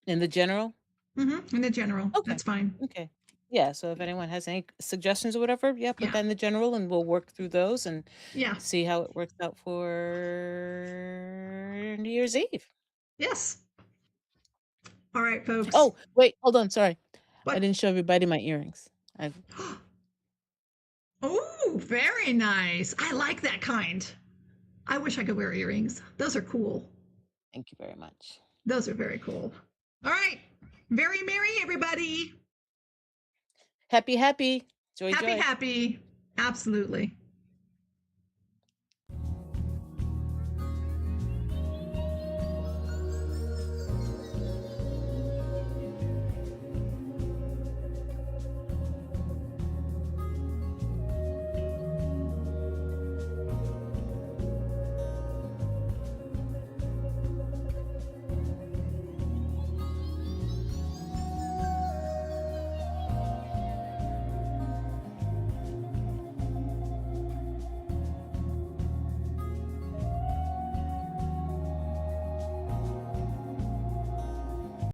In the general? In the general. Okay. That's fine. Okay. Yeah. So if anyone has any suggestions or whatever, put that in the general, and we'll work through those and see how it works out for New Year's Eve. Yes. All right, folks. Oh, wait, hold on. Sorry. What? I didn't show everybody my earrings. Oh, very nice. I like that kind. I wish I could wear earrings. Those are cool. Thank you very much. Those are very cool. All right. Very merry, everybody. Happy. Joy. Happy. Absolutely.